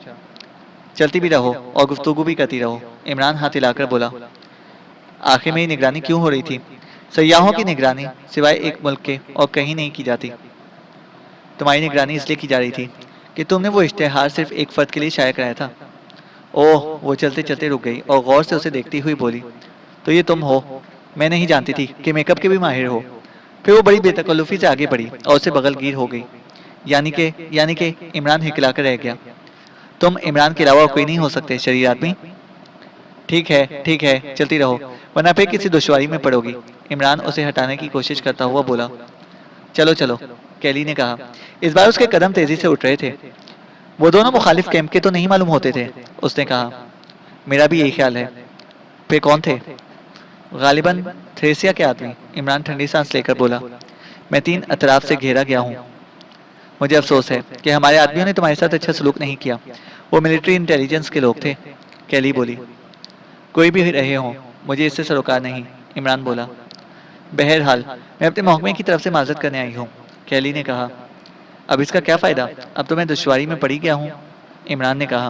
چلتی بھی رہو اور گفتگو بھی کرتی رہو، عمران ہاتھ ہلا کر بولا۔ آخر میری نگرانی کیوں ہو رہی تھی؟ سیاحوں کی نگرانی سوائے ایک ملک کے اور کہیں نہیں کی جاتی۔ تمہاری نگرانی اس لیے کی جا رہی تھی کہ تم نے وہ اشتہار صرف ایک فرد کے لیے شائع کرایا تھا۔ اوہ، وہ چلتے چلتے رک گئی اور غور سے اسے دیکھتی ہوئی بولی، تو یہ تم ہو؟ میں نہیں جانتی تھی کہ میک اپ کے بھی ماہر ہو۔ پھر وہ بڑی بے تکلفی سے آگے بڑھی اور اسے بغل گیر ہو گئی۔ یعنی کہ عمران ہکلا کر رہ گیا۔ تم عمران کے علاوہ کوئی نہیں ہو سکتے شریر آدمی۔ ٹھیک ہے، چلتی رہو ورنہ پھر کسی دشواری میں پڑو گی، عمران اسے ہٹانے کی کوشش کرتا ہوا بولا۔ چلو، کیلی نے کہا۔ اس بار اس کے قدم تیزی سے اٹھ رہے تھے۔ وہ دونوں مخالف کیمپ کے تو نہیں معلوم ہوتے تھے، اس نے کہا۔ میرا بھی یہی خیال ہے۔ پھر کون تھے؟ غالباً تھریسیا کے آدمی، عمران ٹھنڈی سانس لے کر بولا۔ میں 3 اطراف سے گھیرا گیا ہوں۔ مجھے افسوس ہے کہ ہمارے آدمیوں نے تمہارے ساتھ اچھا سلوک نہیں کیا۔ وہ ملٹری انٹیلیجنس کے لوگ تھے، کیلی بولی۔ کوئی بھی رہے ہوں، مجھے اس سے سروکار نہیں، عمران بولا۔ بہرحال میں اپنے محکمے کی طرف سے معذرت کرنے آئی ہوں، کیلی نے کہا۔ اب اس کا کیا فائدہ؟ اب تو میں دشواری میں پڑی گیا ہوں، عمران نے کہا۔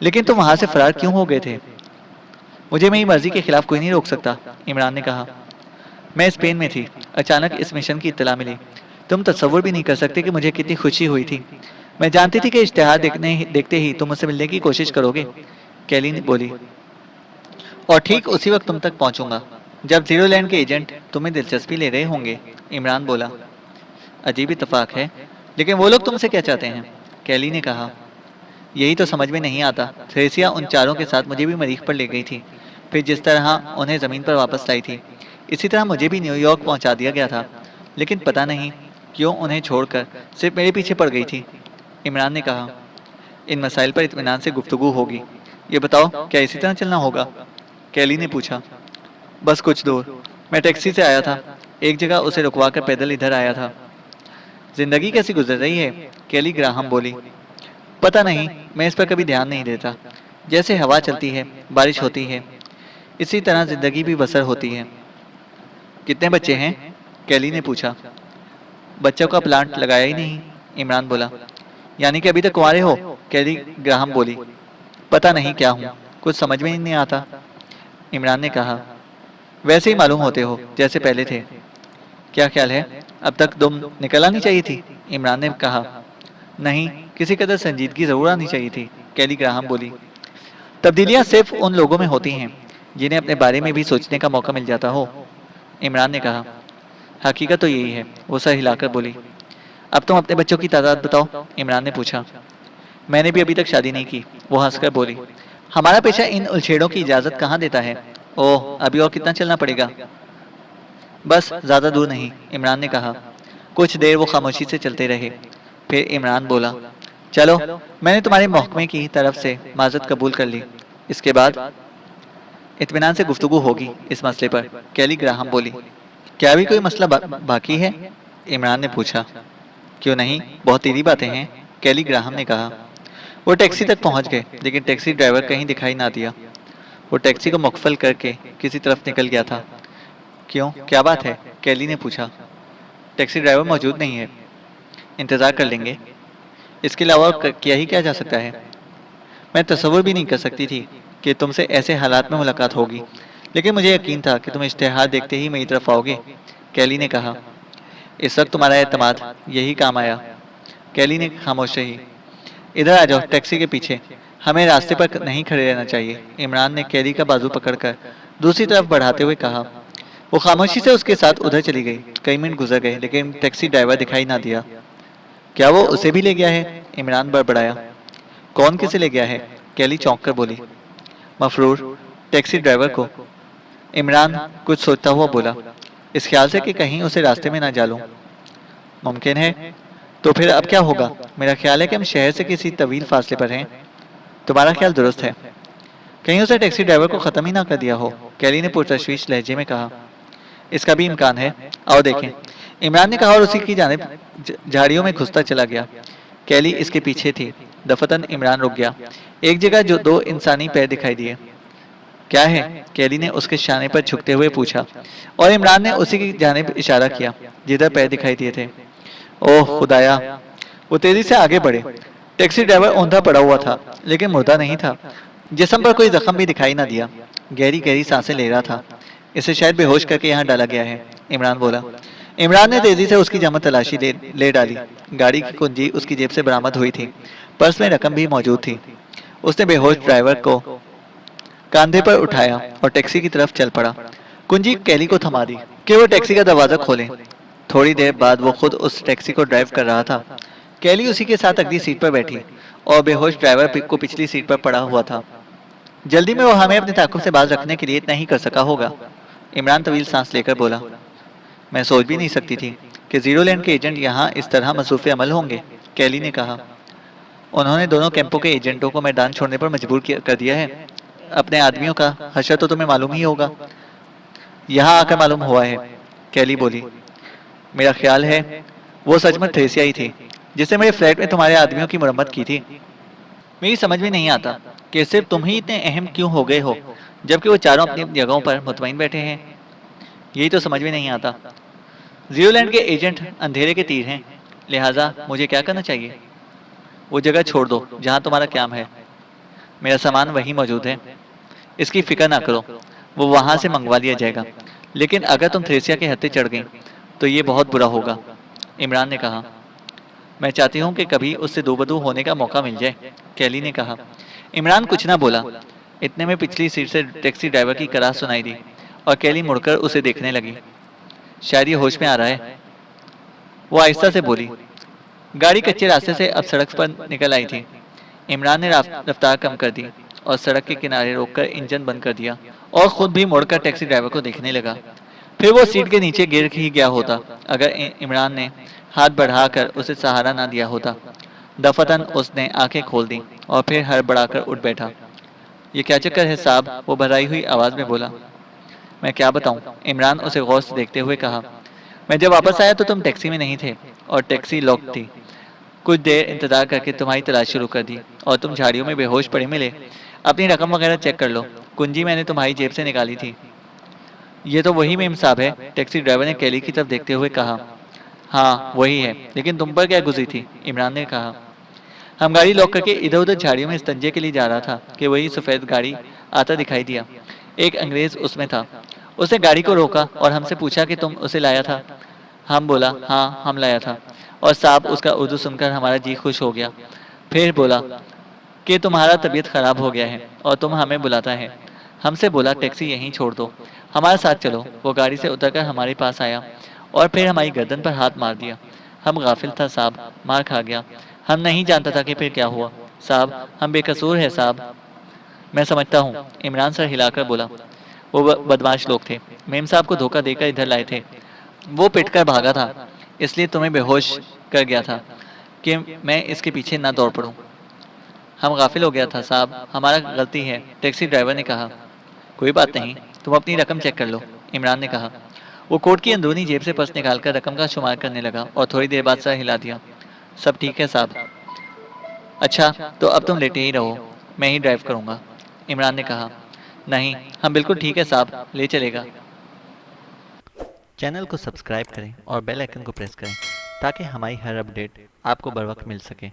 لیکن تم وہاں سے فرار کیوں ہو گئے تھے؟ مجھے میری مرضی کے خلاف کوئی نہیں روک سکتا، عمران نے کہا۔ میں اسپین میں تھی، اچانک اس مشن کی اطلاع ملی۔ تم تصور بھی نہیں کر سکتے کہ مجھے کتنی خوشی ہوئی تھی۔ میں جانتی تھی کہ اشتہار دیکھتے ہی تم مجھ سے ملنے کی کوشش کرو گے، کیلی نے بولی۔ اور ٹھیک اسی وقت تم تک پہنچوں گا جب زیرو لینڈ کے ایجنٹ تمہیں دلچسپی لے رہے ہوں گے، عمران بولا۔ عجیب اتفاق ہے، لیکن وہ لوگ تم سے کیا چاہتے ہیں؟ کیلی نے کہا۔ یہی تو سمجھ میں نہیں آتا۔ تھریسیا ان چاروں کے ساتھ مجھے بھی مریخ پر لے گئی تھی، پھر جس طرح انہیں زمین پر واپس لائی تھی، اسی طرح مجھے بھی نیو یارک پہنچا دیا گیا تھا، لیکن پتہ نہیں کیوں انہیں چھوڑ کر صرف میرے پیچھے پڑ گئی تھی، عمران نے کہا۔ ان مسائل پر اطمینان سے گفتگو ہوگی۔ یہ بتاؤ، کیا اسی طرح چلنا ہوگا؟ کیلی نے پوچھا۔ بس کچھ دور، میں ٹیکسی سے آیا تھا، ایک جگہ اسے رکوا کر پیدل ادھر آیا تھا۔ زندگی کیسی گزر رہی ہے؟ کیلی گراہم بولی۔ پتہ نہیں، میں اس پر کبھی دھیان نہیں دیتا۔ جیسے ہوا چلتی ہے، بارش ہوتی ہے، اسی طرح زندگی بھی بسر ہوتی ہے۔ کتنے بچے ہیں؟ کیلی نے پوچھا۔ بچوں کا پلانٹ لگایا ہی نہیں، عمران بولا۔ یعنی کہ ابھی تک کنوارے ہو؟ کیلی گراہم بولی۔ پتہ نہیں کیا ہوں، کچھ سمجھ میں نہیں آتا، عمران نے کہا۔ ویسے ہی معلوم ہوتے ہو جیسے پہلے تھے۔ کیا خیال ہے، اب تک دم نکل آنی چاہیے تھی، عمران نے کہا۔ نہیں، کسی قدر سنجیدگی ضرور آنی چاہیے تھی، کیلی گراہم بولی۔ تبدیلیاں صرف ان لوگوں میں ہوتی ہیں جنہیں اپنے بارے میں بھی سوچنے کا موقع مل جاتا ہو، عمران نے کہا۔ حقیقت تو یہی ہے، وہ سر ہلا کر بولی۔ اب تم اپنے بچوں کی تعداد بتاؤ، عمران نے پوچھا۔ میں نے بھی ابھی تک شادی نہیں کی، وہ ہنس کر بولی۔ ہمارا پیشہ ان الچھیڑوں کی اجازت کہاں دیتا ہے؟ اوہ، ابھی اور کتنا چلنا پڑے گا؟ بس زیادہ دور نہیں، عمران نے کہا۔ کچھ دیر وہ خاموشی سے چلتے رہے، پھر عمران بولا۔ چلو، میں نے تمہارے محکمے کی طرف سے معذرت قبول کر لی، اس کے بعد اطمینان سے گفتگو ہوگی اس مسئلے پر، کیلی گراہم بولی۔ کیا ابھی کوئی مسئلہ باقی ہے؟ عمران نے پوچھا۔ کیوں نہیں، بہت تیری باتیں ہیں، کیلی گراہم نے کہا۔ وہ ٹیکسی تک پہنچ گئے، لیکن ٹیکسی ڈرائیور کہیں دکھائی نہ دیا۔ وہ ٹیکسی کو مقفل کر کے کسی طرف نکل گیا تھا۔ کیوں، کیا بات ہے؟ کیلی نے پوچھا۔ ٹیکسی ڈرائیور موجود نہیں ہے، انتظار کر لیں گے، اس کے علاوہ کیا ہی کیا جا سکتا ہے؟ میں تصور بھی نہیں کر سکتی تھی کہ تم سے ایسے حالات میں ملاقات ہوگی، لیکن مجھے یقین تھا کہ تم اشتہار دیکھتے ہی میری طرف آؤ گے، کیلی نے کہا۔ اس وقت تمہارا اعتماد یہی کام آیا، کیلی نے خاموش رہی۔ ادھر آ جاؤ، ٹیکسی کے پیچھے، ہمیں راستے پر نہیں کھڑے رہنا چاہیے، عمران نے کیلی کا بازو پکڑ کر دوسری طرف بڑھاتے ہوئے کہا۔ وہ خاموشی سے اس کے ساتھ ادھر چلی گئی۔ کئی منٹ گزر گئے، لیکن ٹیکسی ڈرائیور دکھائی نہ دیا۔ کیا وہ اسے بھی لے گیا ہے؟ عمران بڑبڑایا۔ کون کسے لے گیا ہے؟ کیلی چونک کر بولی۔ مفرور، ٹیکسی ڈرائیور کو، عمران کچھ سوچتا ہوا بولا، اس خیال سے کہ کہیں اسے راستے میں نہ جالوں۔ ممکن ہے، تو پھر اب کیا ہوگا؟ میرا خیال ہے کہ ہم شہر سے کسی طویل فاصلے پر ہیں۔ تمہارا خیال درست ہے، کہیں اسے ٹیکسی ڈرائیور کو ختم ہی نہ کر دیا ہو، کیلی نے پرتشویش لہجے میں کہا۔ اس کا بھی امکان ہے، آؤ دیکھیں، عمران نے کہا اور اسی کی جانب جھاڑیوں میں گھستا چلا گیا۔ کیلی اس کے پیچھے تھی۔ دفتن عمران رک گیا۔ ایک جگہ جو 2 انسانی پیر دکھائی دیے۔ کیا ہے؟ کیلی نے اس کے شانے پر جھکتے ہوئے پوچھا، اور عمران نے اسی کی جانب اشارہ کیا جدھر پیر دکھائی دیے تھے۔ اوہ خدایا، وہ تیزی سے آگے بڑھے۔ ٹیکسی ڈرائیور اوندا پڑا ہوا تھا لیکن مردہ نہیں تھا۔ جسم پر کوئی زخم بھی دکھائی نہ دیا۔ گہری گہری سانسیں لے رہا تھا۔ اسے شاید بے ہوش کر کے یہاں ڈالا گیا ہے، عمران بولا۔ عمران نے تیزی سے اس کی جمع تلاشی لے ڈالی۔ گاڑی کی کنجی اس کی جیب سے برآمد ہوئی تھی۔ پرس میں رقم بھی موجود تھی۔ اس نے بے ہوش ڈرائیور کو کاندھے پر اٹھایا اور ٹیکسی کی طرف چل پڑا۔ کنجی کیلی کو تھما دی کہ وہ ٹیکسی کا دروازہ کھولے۔ تھوڑی دیر بعد وہ خود اس ٹیکسی کو ڈرائیو کر رہا تھا۔ کیلی اسی کے ساتھ اگلی سیٹ پر بیٹھی اور بے ہوش ڈرائیور کو پچھلی سیٹ پر پڑا ہوا تھا۔ جلدی میں وہ ہمیں اپنے تعاقب سے باز رکھنے کے لیے اتنا ہی کر سکا ہوگا، عمران طویل سانس لے کر بولا۔ میں سوچ بھی نہیں سکتی تھی کہ زیرو لینڈ کے ایجنٹ یہاں اس طرح مصروف عمل ہوں گے، کیلی نے کہا۔ انہوں نے دونوں کیمپوں کے ایجنٹوں کو میدان چھوڑنے پر مجبور کر دیا ہے۔ اپنے آدمیوں کا حشر تو تمہیں معلوم ہی ہوگا۔ یہاں آ کر معلوم ہوا ہے، کیلی بولی۔ میرا خیال ہے وہ سچ میں تھریسیا ہی تھی جس نے میرے فلیٹ میں تمہارے آدمیوں کی مرمت کی تھی۔ میری سمجھ میں نہیں آتا کہ صرف تم ہی اتنے اہم کیوں ہو گئے ہو جبکہ وہ چاروں اپنی جگہوں پر مطمئن بیٹھے ہیں۔ یہی تو سمجھ میں نہیں آتا۔ زیرو لینڈ کے ایجنٹ اندھیرے کے تیر ہیں، لہٰذا مجھے کیا کرنا چاہیے؟ وہ جگہ چھوڑ دو جہاں تمہارا قیام ہے۔ میرا سامان وہیں موجود ہے، اس کی فکر نہ کرو، وہ وہاں سے منگوا لیا جائے گا۔ لیکن اگر تم تھریسیا کے ہتھے چڑھ گئیں تو یہ بہت برا ہوگا، عمران نے کہا۔ میں چاہتی ہوں کہ کبھی اس سے دو بدو ہونے کا موقع مل جائے، کیلی نے کہا۔ عمران کچھ نہ بولا۔ اتنے میں پچھلی سیٹ سے ٹیکسی ڈرائیور کی کراہ سنائی دی اور کیلی مڑ کر اسے دیکھنے لگی۔ شاید یہ ہوش میں آ رہا ہے، وہ آہستہ سے بولی۔ گاڑی کچے راستے سے اب سڑک پر نکل آئی تھی۔ عمران نے رفتار کم کر دی اور سڑک کے کنارے روک کر انجن بند کر دیا اور خود بھی مڑ کر ٹیکسی ڈرائیور کو دیکھنے لگا۔ پھر وہ سیٹ کے نیچے گر ہی گیا ہوتا اگر عمران نے ہاتھ بڑھا کر اسے سہارا نہ دیا ہوتا۔ دفتن اس نے آنکھیں کھول دیں اور پھر ہڑبڑا کر اٹھ بیٹھا۔ یہ کیا چکر ہے صاحب؟ وہ بھرائی ہوئی آواز میں بولا۔ میں کیا بتاؤں؟ عمران اسے غور سے دیکھتے ہوئے کہا۔ میں جب واپس آیا تو تم ٹیکسی میں نہیں تھے اور ٹیکسی لاک تھی۔ کچھ دیر انتظار کر کے تمہاری تلاش شروع کر دی اور تم جھاڑیوں میں بے ہوش پڑے ملے۔ اپنی رقم وغیرہ چیک کر لو، کنجی میں نے تمہاری جیب سے نکالی تھی۔ یہ تو وہی میم صاحب ہے، ٹیکسی ڈرائیور نے کیلی کی طرف دیکھتے ہوئے کہا۔ ہاں وہی ہے، لیکن تم پر کیا گزری تھی؟ عمران نے کہا۔ ہم گاڑی لاک کر کے ادھر ادھر جھاڑیوں میں استنجے کے لیے جا رہا تھا کہ وہی سفید گاڑی آتا دکھائی دیا۔ ایک انگریز اس میں تھا۔ اس نے گاڑی کو روکا اور ہم سے پوچھا کہ تم اسے لایا تھا؟ ہم بولا ہاں ہم لایا تھا، اور صاحب اس کا اردو سن کر ہمارا جی خوش ہو گیا۔ پھر بولا کہ تمہارا طبیعت خراب ہو گیا ہے اور تم ہمیں بلاتا ہے۔ ہم سے بولا ٹیکسی یہیں چھوڑ دو، ہمارے ساتھ چلو۔ وہ گاڑی سے اتر کر ہمارے پاس آیا اور پھر ہماری گردن پر ہاتھ مار دیا۔ ہم غافل تھا صاحب، مار کھا گیا۔ ہم نہیں جانتا تھا کہ پھر کیا ہوا صاحب، ہم بے قصور ہیں صاحب۔ میں سمجھتا ہوں، عمران سر ہلا کر بولا۔ وہ بدماش لوگ تھے، میم صاحب کو دھوکہ دے کر ادھر لائے تھے۔ وہ پٹ کر بھاگا تھا، اس لیے تمہیں بے ہوش کر گیا تھا کہ میں اس کے پیچھے نہ دوڑ پڑوں۔ ہم غافل ہو گیا تھا صاحب، ہمارا غلطی ہے، ٹیکسی ڈرائیور نے کہا۔ کوئی بات نہیں، تم اپنی رقم چیک کر لو، عمران نے کہا۔ وہ کوٹ کی اندرونی جیب سے پرس نکال کر رقم کا شمار کرنے لگا اور تھوڑی دیر بعد سر ہلا دیا۔ سب ٹھیک ہے صاحب۔ اچھا تو اب تم لیٹے ہی رہو، میں ہی ڈرائیو کروں گا، عمران نے کہا۔ نہیں، ہم بالکل ٹھیک ہے صاحب، لے چلے گا۔ چینل کو سبسکرائب کریں اور بیل آئیکن کو پریس کریں تاکہ ہماری ہر اپڈیٹ آپ کو بر وقت مل سکے۔